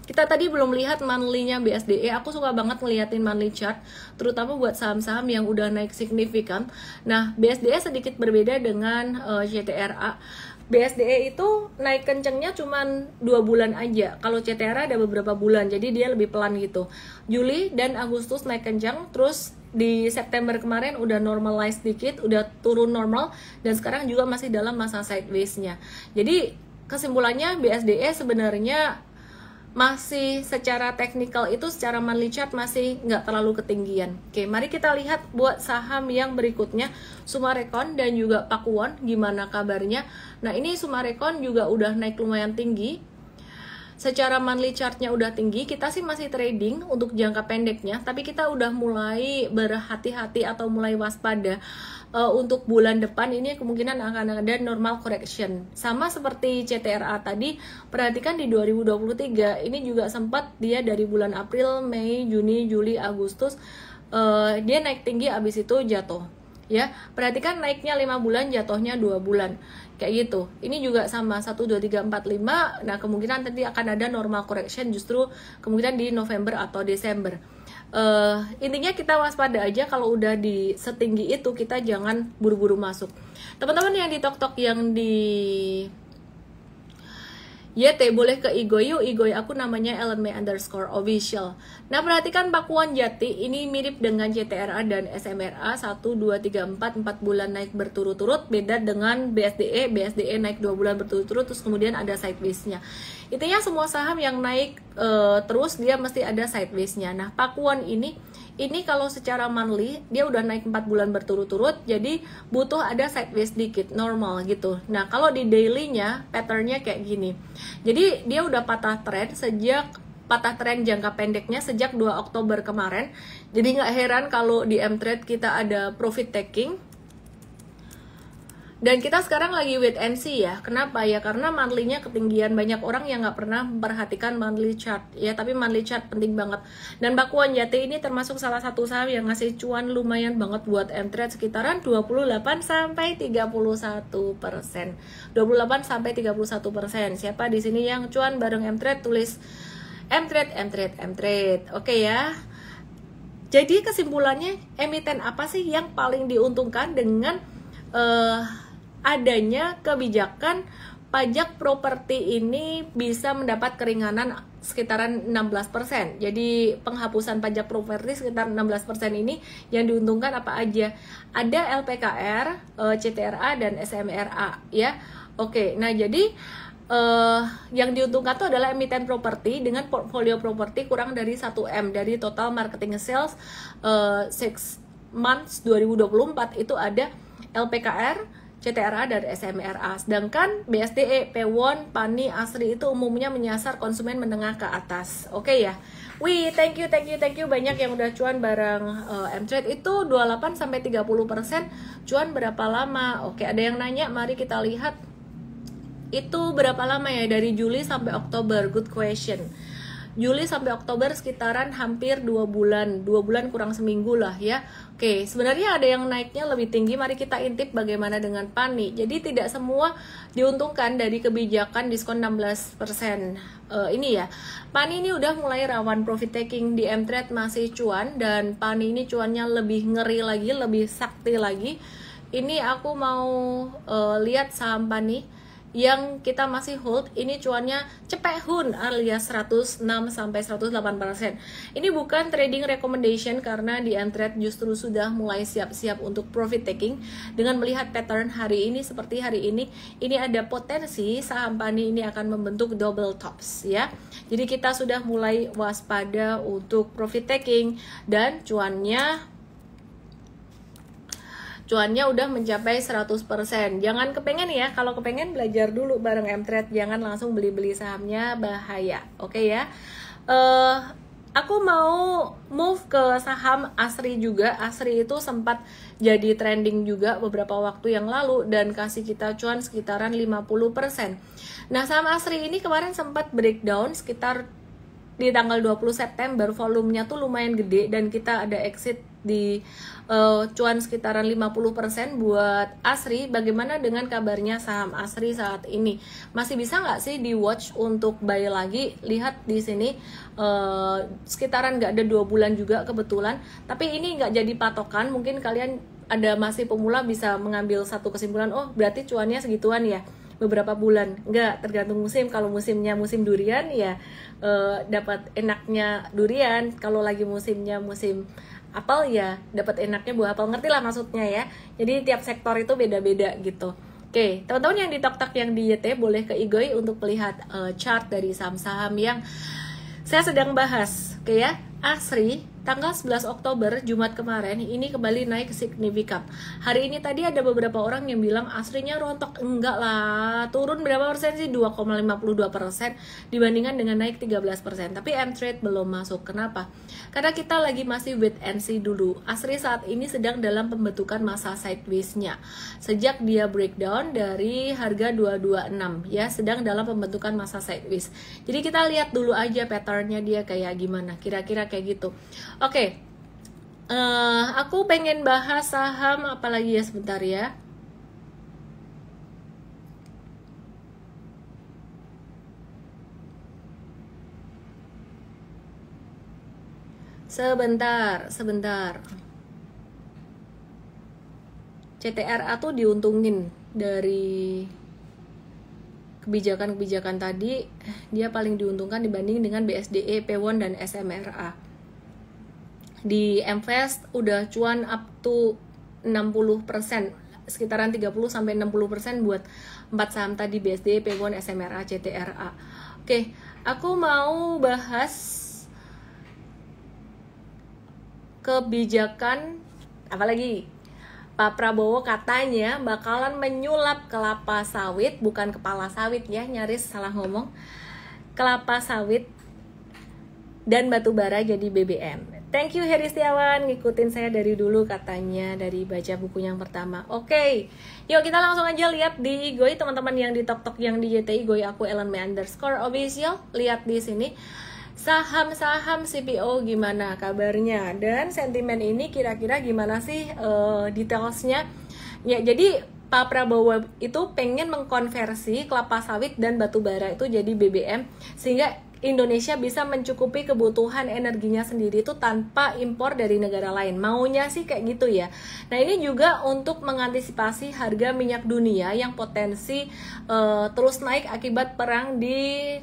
[SPEAKER 1] Kita tadi belum lihat monthly-nya BSDE. Aku suka banget ngeliatin monthly chart, terutama buat saham-saham yang udah naik signifikan. Nah, BSDE sedikit berbeda dengan CTRA. BSDE itu naik kencengnya cuman 2 bulan aja. Kalau CTRA ada beberapa bulan, jadi dia lebih pelan gitu. Juli dan Agustus naik kencang, terus di September kemarin udah normalize dikit, udah turun normal, dan sekarang juga masih dalam masa sideways-nya. Jadi kesimpulannya BSDE sebenarnya masih secara teknikal itu, secara monthly chart masih nggak terlalu ketinggian. Oke, mari kita lihat buat saham yang berikutnya, Summarecon dan juga Pakuwon, gimana kabarnya. Nah, ini Summarecon juga udah naik lumayan tinggi. Secara monthly chartnya udah tinggi, kita sih masih trading untuk jangka pendeknya, tapi kita udah mulai berhati-hati atau mulai waspada. Untuk bulan depan ini kemungkinan akan ada normal correction. Sama seperti CTRA tadi, perhatikan di 2023 ini juga sempat dia dari bulan April, Mei, Juni, Juli, Agustus dia naik tinggi, abis itu jatuh. Ya, perhatikan naiknya 5 bulan, jatuhnya 2 bulan. Kayak gitu. Ini juga sama 1 2 3 4 5. Nah, kemungkinan nanti akan ada normal correction justru kemungkinan di November atau Desember. Intinya kita waspada aja, kalau udah di setinggi itu kita jangan buru-buru masuk. Teman-teman yang di TokTok yang di YT boleh ke Igoy yuk. Igoy aku namanya @ellenmay_official. Nah, perhatikan Pakuwon Jati ini mirip dengan CTRA dan SMRA 1 2 3 4 bulan naik berturut-turut, beda dengan BSDE. BSDE naik 2 bulan berturut-turut terus kemudian ada sideways-nya. Intinya semua saham yang naik terus dia mesti ada sideways-nya. Nah, Pakuwon ini kalau secara monthly dia udah naik 4 bulan berturut-turut, jadi butuh ada sideways dikit, normal gitu. Nah, kalau di daily-nya pattern-nya kayak gini. Jadi dia udah patah tren jangka pendeknya sejak 2 Oktober kemarin. Jadi nggak heran kalau di M-Trade kita ada profit taking. Dan kita sekarang lagi wait and see ya. Kenapa ya? Karena monthly-nya ketinggian. Banyak orang yang nggak pernah memperhatikan monthly chart ya, tapi monthly chart penting banget. Dan Pakuwon Jati ini termasuk salah satu saham yang ngasih cuan lumayan banget buat M-Trade, sekitaran 28-31%. 28-31%. Siapa di sini yang cuan bareng M-Trade? Tulis M-Trade. Oke ya. Jadi kesimpulannya, emiten apa sih yang paling diuntungkan dengan adanya kebijakan pajak properti ini bisa mendapat keringanan sekitaran 16%. Jadi penghapusan pajak properti sekitar 16% ini yang diuntungkan apa aja? Ada LPKR, CTRA dan SMRA ya. Oke, nah jadi yang diuntungkan itu adalah emiten properti dengan portfolio properti kurang dari 1M dari total marketing sales 6 months 2024 itu ada LPKR, CTRA dan SMRA. Sedangkan BSDE, Pakuwon, PANI, ASRI itu umumnya menyasar konsumen menengah ke atas. Oke ya. Wih, thank you banyak yang udah cuan bareng M-Trade. Itu 28-30%. Cuan berapa lama? Oke, ada yang nanya, mari kita lihat. Itu berapa lama ya? Dari Juli sampai Oktober. Good question. Juli sampai Oktober sekitaran hampir 2 bulan. 2 bulan kurang seminggu lah ya. Oke, sebenarnya ada yang naiknya lebih tinggi. Mari kita intip bagaimana dengan PANI. Jadi tidak semua diuntungkan dari kebijakan diskon 16% ini ya. PANI ini udah mulai rawan profit taking. Di M-Trade masih cuan, dan PANI ini cuannya lebih ngeri lagi, lebih sakti lagi. Ini aku mau lihat saham PANI yang kita masih hold. Ini cuannya cepet hun alias 106-108%. Ini bukan trading recommendation karena di M-Trade justru sudah mulai siap-siap untuk profit taking. Dengan melihat pattern hari ini seperti hari ini ada potensi saham PANI ini akan membentuk double tops ya. Jadi kita sudah mulai waspada untuk profit taking, dan cuannya udah mencapai 100%. Jangan kepengen ya, kalau kepengen belajar dulu bareng M-Trade, jangan langsung beli-beli sahamnya, bahaya. Oke ya. Aku mau move ke saham ASRI juga. ASRI itu sempat jadi trending juga beberapa waktu yang lalu dan kasih kita cuan sekitaran 50%. Nah, saham ASRI ini kemarin sempat breakdown sekitar di tanggal 20 September volumenya tuh lumayan gede dan kita ada exit di cuan sekitaran 50% buat ASRI. Bagaimana dengan kabarnya saham ASRI saat ini? Masih bisa nggak sih di watch untuk buy lagi? Lihat di sini sekitaran nggak ada 2 bulan juga kebetulan, tapi ini nggak jadi patokan. Mungkin kalian ada masih pemula bisa mengambil satu kesimpulan, oh berarti cuannya segituan ya beberapa bulan. Enggak, tergantung musim. Kalau musimnya musim durian ya dapat enaknya durian. Kalau lagi musimnya musim apel ya dapat enaknya buah apel. Ngerti lah maksudnya ya. Jadi tiap sektor itu beda-beda gitu. Oke, teman-teman yang di TokTok yang di YT boleh ke Igoi untuk melihat chart dari saham-saham yang saya sedang bahas. Oke ya, ASRI tanggal 11 Oktober Jumat kemarin ini kembali naik signifikan. Hari ini tadi ada beberapa orang yang bilang ASRI-nya rontok. Enggak lah, turun berapa persen sih? 2,52% dibandingkan dengan naik 13%. Tapi M-Trade belum masuk. Kenapa? Karena kita lagi masih wait and see dulu. ASRI saat ini sedang dalam pembentukan masa sideways-nya. Sejak dia breakdown dari harga 226 ya, sedang dalam pembentukan masa sideways. Jadi kita lihat dulu aja pattern-nya dia kayak gimana. Kira-kira kayak gitu. Oke, aku pengen bahas saham apa lagi ya, sebentar ya. Sebentar. CTRA tuh diuntungin dari kebijakan-kebijakan tadi. Dia paling diuntungkan dibanding dengan BSDE, P1, dan SMRA. Di MVest udah cuan up to 60%, sekitaran 30-60% buat 4 saham tadi, BSD, P1, SMRA, CTRA. Oke, aku mau bahas kebijakan apalagi. Pak Prabowo katanya bakalan menyulap kelapa sawit, bukan kepala sawit ya, nyaris salah ngomong. Kelapa sawit dan batu bara jadi BBM. Thank you Heri Setiawan, ngikutin saya dari dulu katanya, dari baca buku yang pertama. Oke, yuk kita langsung aja lihat di Igoi, teman-teman yang di TokTok yang di YT Igoi, aku @ellenme_official. Lihat di sini saham-saham CPO gimana kabarnya dan sentimen ini kira-kira gimana sih detailsnya. Ya, jadi Pak Prabowo itu pengen mengkonversi kelapa sawit dan batu bara itu jadi BBM sehingga Indonesia bisa mencukupi kebutuhan energinya sendiri itu tanpa impor dari negara lain. Maunya sih kayak gitu ya. Nah, ini juga untuk mengantisipasi harga minyak dunia yang potensi terus naik akibat perang di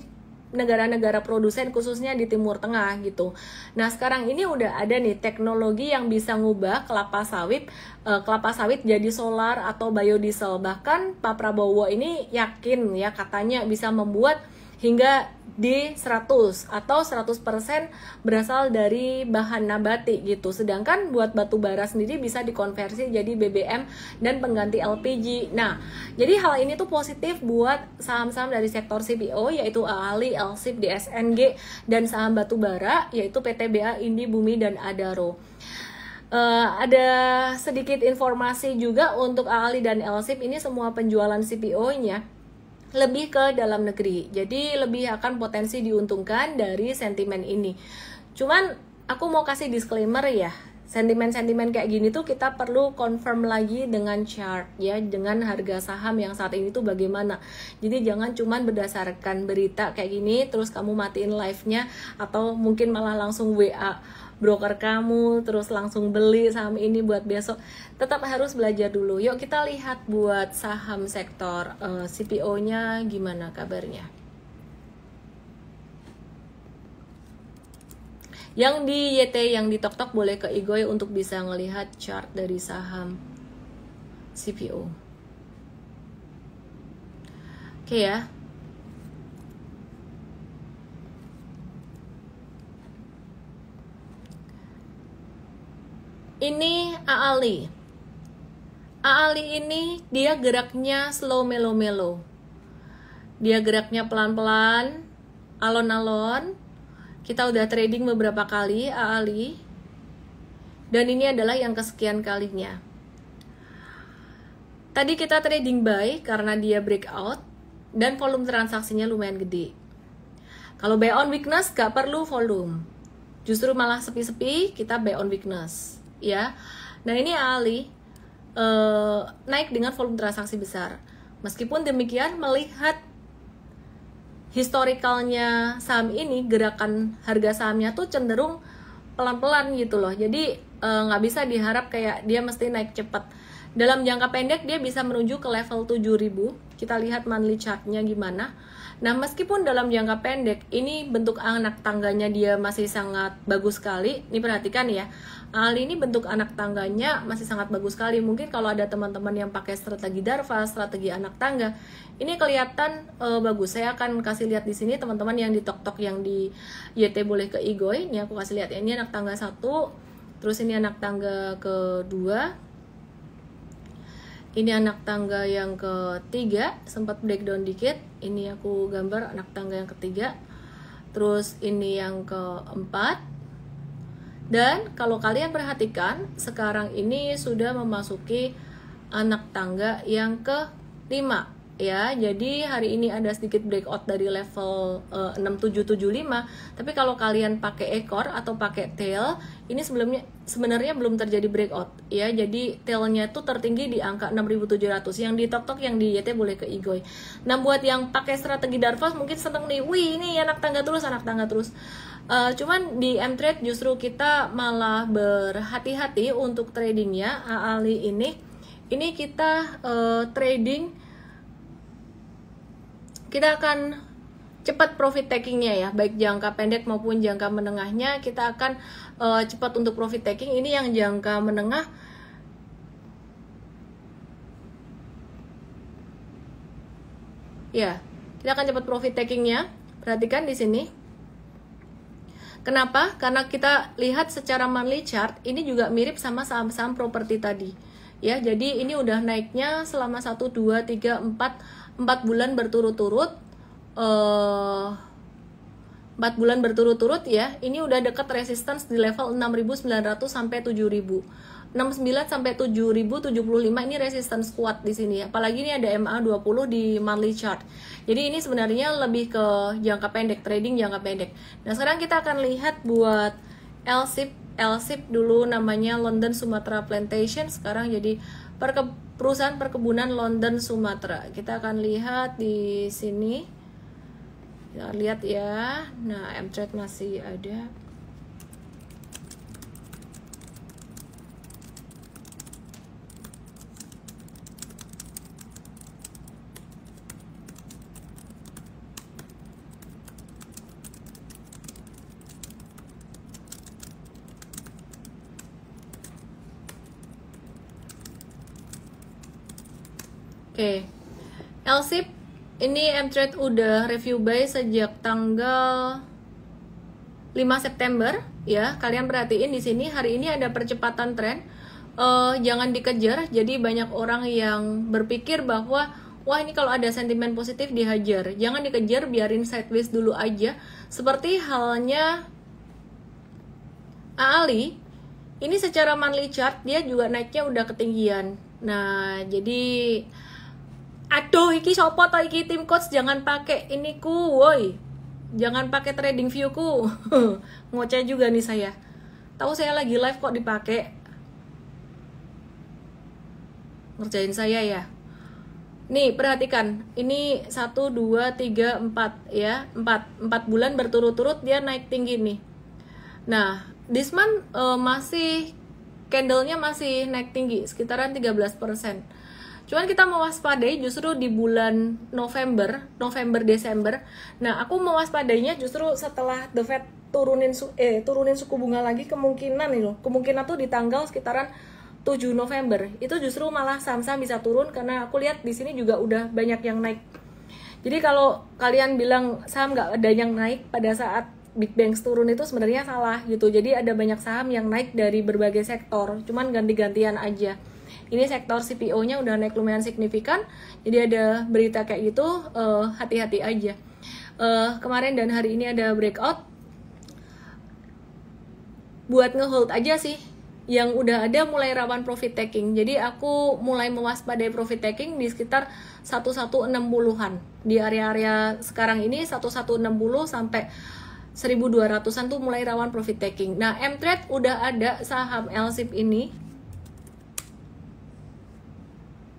[SPEAKER 1] negara-negara produsen khususnya di Timur Tengah gitu. Nah, sekarang ini udah ada nih teknologi yang bisa ngubah kelapa sawit jadi solar atau biodiesel. Bahkan Pak Prabowo ini yakin ya, katanya bisa membuat hingga di 100 atau 100% berasal dari bahan nabati gitu. Sedangkan buat batu bara sendiri bisa dikonversi jadi BBM dan pengganti LPG. Nah, jadi hal ini tuh positif buat saham-saham dari sektor CPO yaitu AALI, LSIP, DSNG, dan saham batu bara yaitu PTBA, Indi Bumi, dan Adaro. Ada sedikit informasi juga untuk AALI dan LSIP, ini semua penjualan CPO-nya lebih ke dalam negeri, jadi lebih akan potensi diuntungkan dari sentimen ini. Cuman aku mau kasih disclaimer ya, sentimen-sentimen kayak gini tuh kita perlu confirm lagi dengan chart ya, dengan harga saham yang saat ini tuh bagaimana. Jadi jangan cuman berdasarkan berita kayak gini terus kamu matiin live-nya atau mungkin malah langsung WA broker kamu terus langsung beli saham ini buat besok. Tetap harus belajar dulu. Yuk kita lihat buat saham sektor CPO-nya gimana kabarnya. Yang di YT, yang di TokTok boleh ke Igoi untuk bisa ngelihat chart dari saham CPO. Oke ya. Ini AALI. AALI ini dia geraknya slow melo-melo. Dia geraknya pelan-pelan, alon-alon. Kita udah trading beberapa kali AALI. Dan ini adalah yang kesekian kalinya. Tadi kita trading buy karena dia breakout dan volume transaksinya lumayan gede. Kalau buy on weakness gak perlu volume, justru malah sepi-sepi kita buy on weakness ya. Nah ini Ali naik dengan volume transaksi besar. Meskipun demikian, melihat historikalnya saham ini, gerakan harga sahamnya tuh cenderung pelan-pelan gitu loh. Jadi nggak bisa diharap kayak dia mesti naik cepat. Dalam jangka pendek dia bisa menuju ke level 7000. Kita lihat monthly chartnya gimana. Nah meskipun dalam jangka pendek ini bentuk anak tangganya dia masih sangat bagus sekali. Ini perhatikan ya, Ali ini bentuk anak tangganya masih sangat bagus sekali. Mungkin kalau ada teman-teman yang pakai strategi Darva, strategi anak tangga, ini kelihatan bagus. Saya akan kasih lihat di sini teman-teman yang di tok-tok yang di YT boleh ke Igoy. Ini aku kasih lihat ya, ini anak tangga 1, terus ini anak tangga kedua, ini anak tangga yang ketiga, sempat breakdown dikit. Ini aku gambar anak tangga yang ketiga. Terus ini yang keempat. Dan kalau kalian perhatikan, sekarang ini sudah memasuki anak tangga yang kelima ya. Jadi hari ini ada sedikit breakout dari level 6775. Tapi kalau kalian pakai ekor atau pakai tail, ini sebenarnya belum terjadi breakout ya. Jadi tailnya tuh tertinggi di angka 6700. Yang di tok-tok yang di YT boleh ke Igoy. Nah buat yang pakai strategi Darva mungkin seneng nih, wih ini anak tangga terus, anak tangga terus. Cuman di M-Trade justru kita malah berhati-hati untuk tradingnya. Ali ini kita trading, kita akan cepat profit takingnya ya, baik jangka pendek maupun jangka menengahnya kita akan cepat untuk profit taking. Ini yang jangka menengah ya, kita akan cepat profit takingnya. Perhatikan di sini. Kenapa? Karena kita lihat secara monthly chart ini juga mirip sama saham-saham properti tadi ya. Jadi ini udah naiknya selama 1, 2, 3, 4 bulan berturut-turut, 4 bulan berturut-turut ya. Ini udah dekat resistance di level 6.900 sampai 7.000. 69 sampai 7.075 ini resistance kuat di sini. Apalagi ini ada MA20 di monthly chart. Jadi ini sebenarnya lebih ke jangka pendek, trading jangka pendek. Nah, sekarang kita akan lihat buat LSIP dulu namanya London Sumatra Plantation, sekarang jadi perusahaan perkebunan London Sumatera. Kita akan lihat di sini. Kita lihat ya. Nah, M-Trade masih ada. Oke, LSIP ini M-Trade udah review buy sejak tanggal 5 September ya. Kalian perhatiin di sini hari ini ada percepatan tren. Jangan dikejar. Jadi banyak orang yang berpikir bahwa wah ini kalau ada sentimen positif dihajar. Jangan dikejar, biarin sideways dulu aja. Seperti halnya Ali, ini secara monthly chart dia juga naiknya udah ketinggian. Nah, jadi aduh, iki sopo to iki tim coach, jangan pakai ini ku, woi. Jangan pakai trading view ku. Ngoceh juga nih saya. Tahu saya lagi live kok dipakai. Ngerjain saya ya. Nih, perhatikan. Ini 1 2 3 4 ya. 4 bulan berturut-turut dia naik tinggi nih. Nah, this month masih candlenya masih naik tinggi sekitaran 13%. Cuman kita mewaspadai justru di bulan November, Desember. Nah, aku mewaspadainya justru setelah The Fed turunin suku bunga lagi, kemungkinan tuh di tanggal sekitaran 7 November. Itu justru malah saham-saham bisa turun karena aku lihat di sini juga udah banyak yang naik. Jadi kalau kalian bilang saham nggak ada yang naik pada saat Big Bang turun itu sebenarnya salah gitu. Jadi ada banyak saham yang naik dari berbagai sektor, cuman ganti-gantian aja. Ini sektor CPO-nya udah naik lumayan signifikan, jadi ada berita kayak gitu, hati-hati aja. Kemarin dan hari ini ada breakout, buat ngehold aja sih yang udah ada mulai rawan profit taking. Jadi aku mulai mewaspadai profit taking di sekitar 1160-an. Di area-area sekarang ini 1160 sampai 1200-an tuh mulai rawan profit taking. Nah, M-Trade udah ada saham LSIP ini.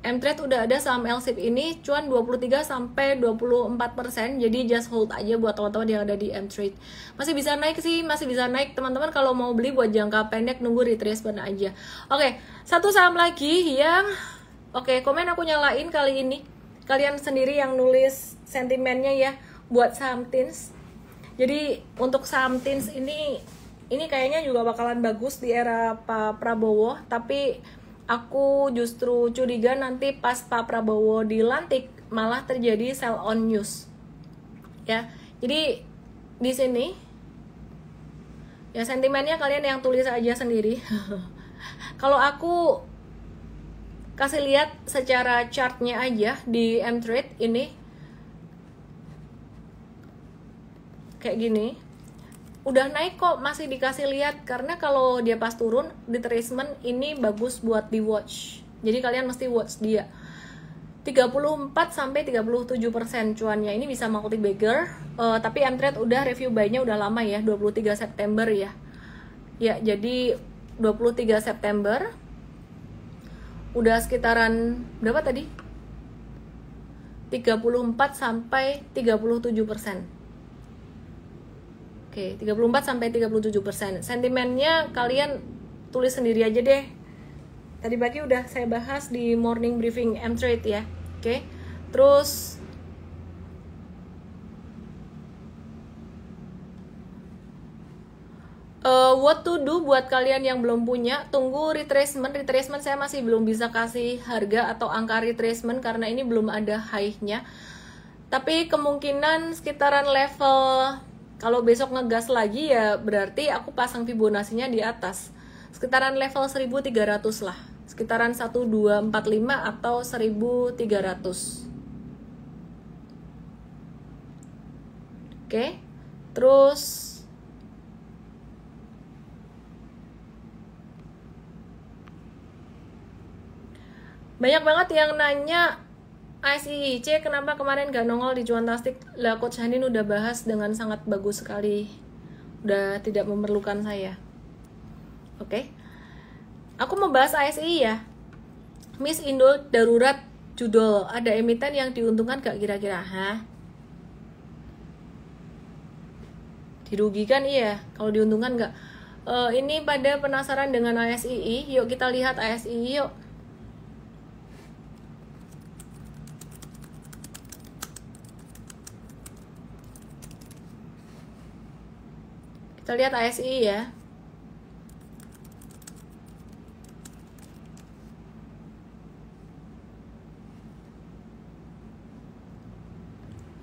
[SPEAKER 1] M-Trade udah ada saham LSIP ini cuan 23 sampai 24%. Jadi just hold aja buat teman-teman yang ada di M-Trade. Masih bisa naik sih, masih bisa naik. Teman-teman kalau mau beli buat jangka pendek nunggu retracement aja. Oke, satu saham lagi yang komen aku nyalain kali ini. Kalian sendiri yang nulis sentimennya ya buat saham TINS. Jadi untuk saham TINS ini kayaknya juga bakalan bagus di era Pak Prabowo, tapi aku justru curiga nanti pas Pak Prabowo dilantik malah terjadi sell on news. Ya. Jadi di sini ya sentimennya kalian yang tulis aja sendiri. Kalau aku kasih lihat secara chartnya aja di M-Trade ini kayak gini. Udah naik kok, masih dikasih lihat, karena kalau dia pas turun retracement ini bagus buat di watch. Jadi kalian mesti watch dia. 34 sampai 37% cuannya, ini bisa multi bagger. Tapi M-Trade udah review buy-nya udah lama ya, 23 September ya. Ya, jadi 23 September udah sekitaran berapa tadi? 34 sampai 37%. Oke, 34 sampai 37%. Sentimennya kalian tulis sendiri aja deh. Tadi pagi udah saya bahas di morning briefing M-Trade ya. Oke. Terus what to do buat kalian yang belum punya, tunggu retracement. Retracement saya masih belum bisa kasih harga atau angka retracement karena ini belum ada high-nya. Tapi kemungkinan sekitaran level, kalau besok ngegas lagi ya berarti aku pasang Fibonacci-nya di atas. Sekitaran level 1300 lah. Sekitaran 1245 atau 1300. Oke. Terus banyak banget yang nanya ASIC kenapa kemarin gak nongol di Cuantastic. Lah Coach Hanin udah bahas dengan sangat bagus sekali. Udah tidak memerlukan saya. Oke. Aku mau bahas ASI ya. Miss Indo darurat judul. Ada emiten yang diuntungkan gak kira-kira? Hah? Dirugikan iya. Kalau diuntungkan gak? Ini pada penasaran dengan ASI. Yuk kita lihat ASI yuk. Kita lihat ASI ya.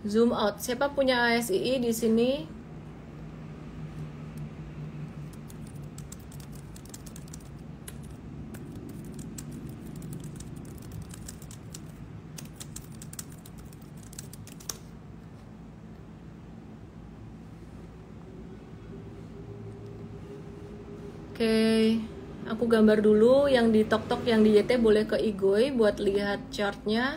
[SPEAKER 1] Zoom out. Siapa punya ASI di sini? Oke, aku gambar dulu. Yang di TokTok, yang di YT boleh ke Igoy buat lihat chartnya.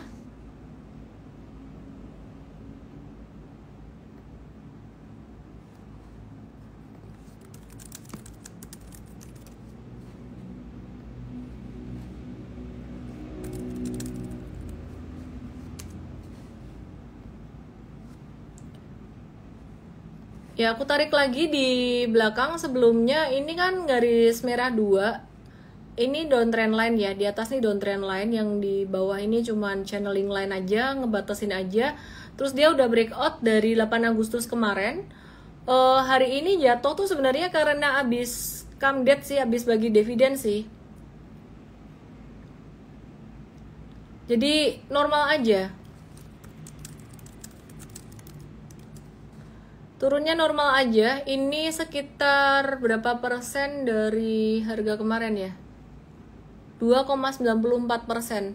[SPEAKER 1] Ya, aku tarik lagi di belakang sebelumnya. Ini kan garis merah 2. Ini downtrend line ya. Di atas nih downtrend line, yang di bawah ini cuman channeling line aja, ngebatasin aja. Terus dia udah breakout dari 8 Agustus kemarin. Hari ini jatuh tuh sebenarnya karena abis come dead sih, abis bagi dividen sih. Jadi normal aja. Turunnya normal aja. Ini sekitar berapa persen dari harga kemarin ya? 2,94%.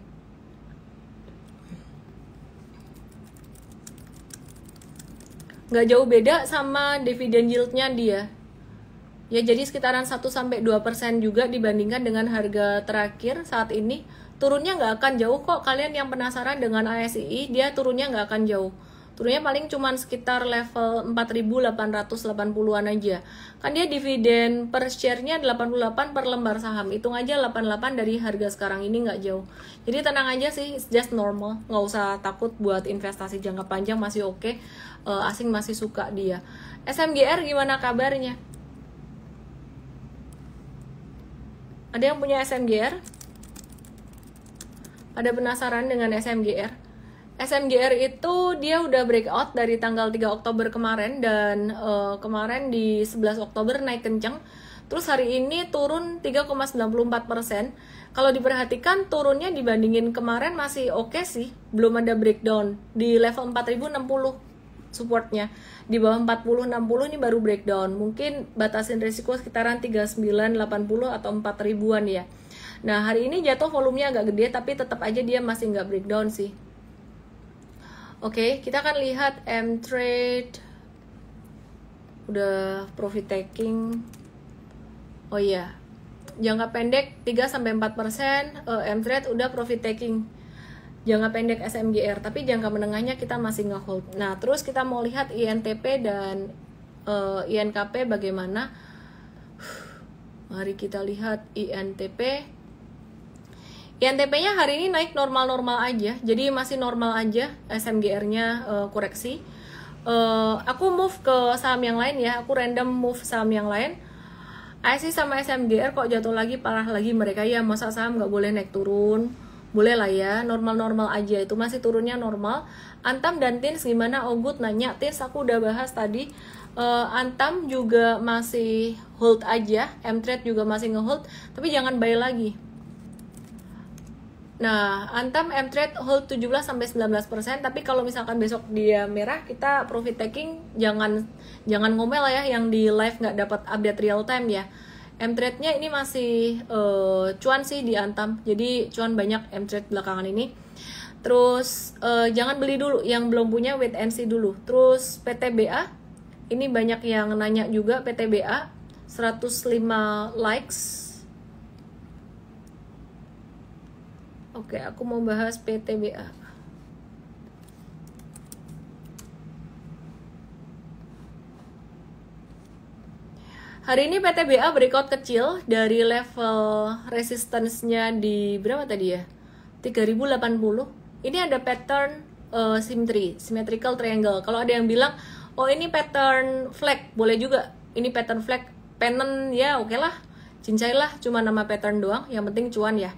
[SPEAKER 1] Nggak jauh beda sama dividen yieldnya dia. Ya, jadi sekitaran 1-2% juga dibandingkan dengan harga terakhir saat ini. Turunnya nggak akan jauh kok. Kalian yang penasaran dengan ASII, dia turunnya nggak akan jauh. Turunnya paling cuman sekitar level 4.880-an aja. Kan dia dividen per share-nya 88 per lembar saham. Hitung aja 88 dari harga sekarang ini nggak jauh. Jadi tenang aja sih, it's just normal. Nggak usah takut buat investasi jangka panjang, masih oke. Asing masih suka dia. SMGR gimana kabarnya? Ada yang punya SMGR? Ada penasaran dengan SMGR? SMGR itu dia udah breakout dari tanggal 3 Oktober kemarin, dan kemarin di 11 Oktober naik kencang. Terus hari ini turun 3,94%. Kalau diperhatikan turunnya dibandingin kemarin masih oke sih, belum ada breakdown. Di level 4060 supportnya, di bawah 4060 ini baru breakdown. Mungkin batasin risiko sekitaran 3980 atau 4000-an ya. Nah, hari ini jatuh volumenya agak gede, tapi tetap aja dia masih nggak breakdown sih. Oke, kita akan lihat M-Trade. Udah profit taking. Oh iya, jangka pendek 3-4%, M-Trade udah profit taking. Jangka pendek SMGR, tapi jangka menengahnya kita masih nge-hold. Nah, terus kita mau lihat INTP dan INKP bagaimana. Mari kita lihat INTP. INTP-nya hari ini naik normal-normal aja, jadi masih normal aja. SMGR-nya koreksi. Aku move ke saham yang lain ya, aku random move saham yang lain. IC sama SMGR kok jatuh lagi, parah lagi mereka ya. Masa saham nggak boleh naik turun? Boleh lah ya, normal-normal aja, itu masih turunnya normal. Antam dan Tins gimana? Ogut nanya. Tins aku udah bahas tadi. Antam juga masih hold aja, M-Trade juga masih nge-hold, tapi jangan buy lagi. Nah, Antam M-Trade hold 17-19%, tapi kalau misalkan besok dia merah, kita profit taking. Jangan ngomel ya yang di live nggak dapat update real time ya. M-Trade-nya ini masih cuan sih di Antam, jadi cuan banyak M-Trade belakangan ini. Terus jangan beli dulu, yang belum punya wait and see dulu. Terus PTBA, ini banyak yang nanya juga. PTBA 105 likes. Oke, aku mau bahas PTBA. Hari ini PTBA breakout kecil dari level resistance-nya di berapa tadi ya? 3080. Ini ada pattern symmetrical triangle. Kalau ada yang bilang, "Oh, ini pattern flag." Boleh juga. Ini pattern flag, pennant ya, oke lah. Cincai lah, cuma nama pattern doang, yang penting cuan ya.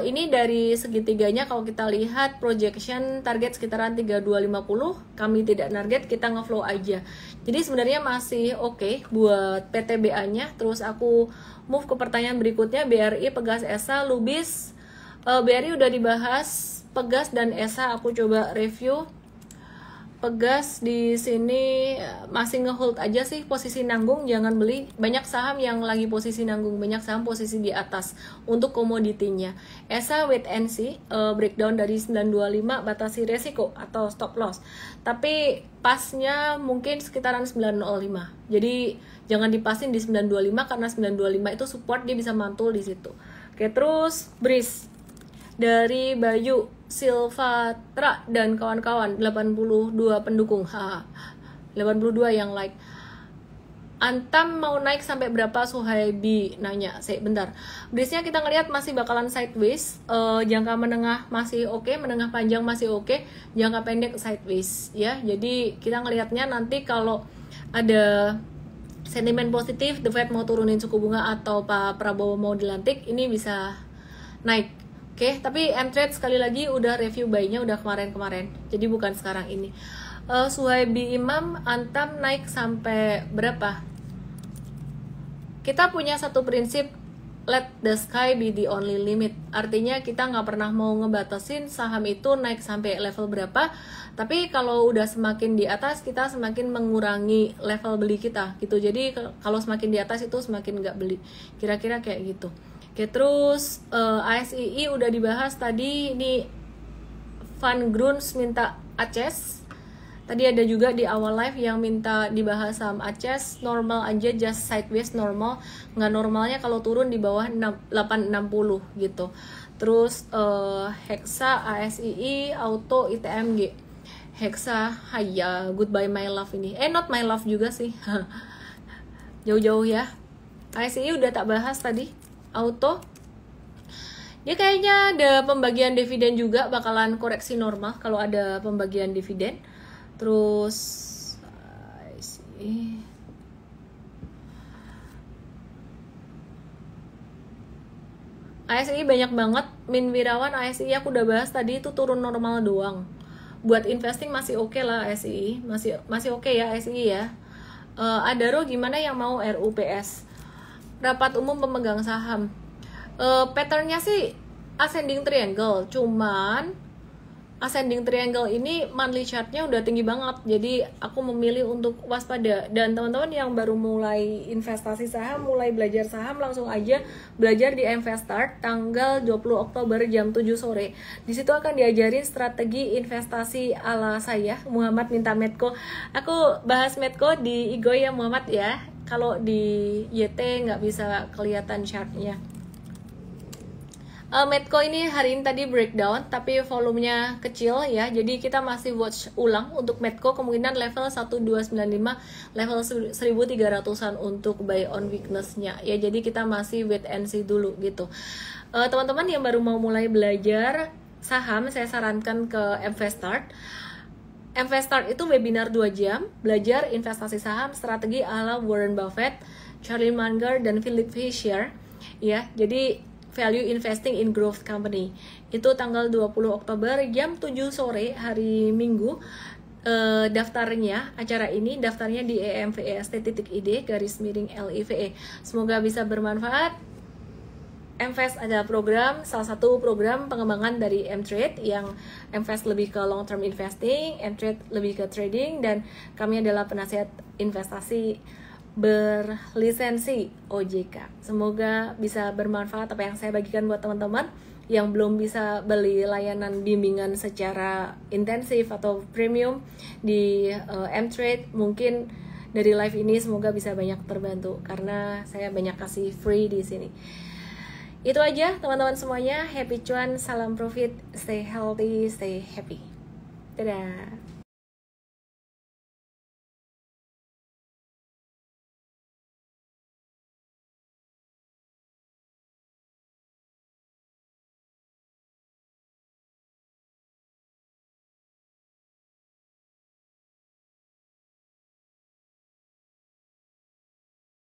[SPEAKER 1] Ini dari segitiganya kalau kita lihat projection target sekitaran 3250, kami tidak target, kita ngeflow aja. Jadi sebenarnya masih oke buat PTBA-nya. Terus aku move ke pertanyaan berikutnya, BRI, Pegas, ESA, Lubis. BRI udah dibahas, Pegas dan ESA aku coba review. Pegas di sini masih ngehold aja sih, posisi nanggung, jangan beli. Banyak saham yang lagi posisi nanggung, banyak saham posisi di atas untuk komoditinya. ESA wait and see, breakdown dari 925, batasi resiko atau stop loss. Tapi pasnya mungkin sekitaran 905. Jadi jangan dipasin di 925 karena 925 itu support, dia bisa mantul di situ. Oke, terus Breeze dari Bayu Silvatra dan kawan-kawan, 82 pendukung, 82 yang like. Antam mau naik sampai berapa? Suhaibi nanya. Bentar. Breeze-nya kita ngelihat masih bakalan sideways. Jangka menengah masih oke, menengah panjang masih oke, jangka pendek sideways ya. Jadi kita ngelihatnya nanti kalau ada sentimen positif, The Fed mau turunin suku bunga atau Pak Prabowo mau dilantik, ini bisa naik. Oke, tapi M-Trade sekali lagi udah review buy-nya udah kemarin-kemarin, jadi bukan sekarang ini. Suhaibi Imam, Antam naik sampai berapa? Kita punya satu prinsip, let the sky be the only limit. Artinya kita nggak pernah mau ngebatasin saham itu naik sampai level berapa, tapi kalau udah semakin di atas kita semakin mengurangi level beli kita gitu. Jadi kalau semakin di atas itu semakin nggak beli, kira-kira kayak gitu. Oke, terus ASII udah dibahas tadi. Ini Van Gruns minta ACES, Tadi ada juga di awal live yang minta dibahas saham ACES, normal aja, just sideways normal, nggak normalnya kalau turun di bawah 860 gitu. Terus Hexa, ASII, Auto, ITMG. Hexa, haya, goodbye my love ini. Not my love juga sih. Jauh-jauh ya. ASII udah tak bahas tadi. Auto, dia kayaknya ada pembagian dividen juga, bakalan koreksi normal kalau ada pembagian dividen. Terus ASI banyak banget. Min Wirawan, ASI aku udah bahas tadi, itu turun normal doang. Buat investing masih oke lah ASI, masih oke ya ASI ya. Adaro gimana yang mau RUPS? Rapat umum pemegang saham. Patternnya sih ascending triangle, cuman ascending triangle ini monthly chartnya udah tinggi banget, jadi aku memilih untuk waspada. Dan teman-teman yang baru mulai investasi saham, mulai belajar saham, langsung aja belajar di Investart tanggal 20 Oktober jam 7 sore. Di situ akan diajarin strategi investasi ala saya, Muhammad minta Medco. Aku bahas Medco di Igo ya Muhammad ya, kalau di YT nggak bisa kelihatan chartnya. Medco ini hari ini tadi breakdown, tapi volumenya kecil ya, jadi kita masih watch ulang untuk Medco, kemungkinan level 1295, level 1300-an untuk buy on weakness-nya ya, jadi kita masih wait and see dulu gitu. Teman-teman yang baru mau mulai belajar saham, saya sarankan ke Investart. Investart itu webinar 2 jam, belajar investasi saham, strategi ala Warren Buffett, Charlie Munger, dan Philip Fisher ya, jadi Value Investing in Growth Company. Itu tanggal 20 Oktober jam 7 sore hari Minggu. Daftarnya, acara ini daftarnya di emvest.id/LIVE. Semoga bisa bermanfaat. Mvest ada program, salah satu program pengembangan dari Mtrade, yang Mvest lebih ke long term investing, Mtrade lebih ke trading, dan kami adalah penasihat investasi berlisensi OJK. Semoga bisa bermanfaat apa yang saya bagikan buat teman-teman yang belum bisa beli layanan bimbingan secara intensif atau premium di Mtrade. Mungkin dari live ini semoga bisa banyak terbantu karena saya banyak kasih free di sini. Itu aja teman-teman semuanya. Happy cuan, salam profit, stay healthy, stay happy. Dadah.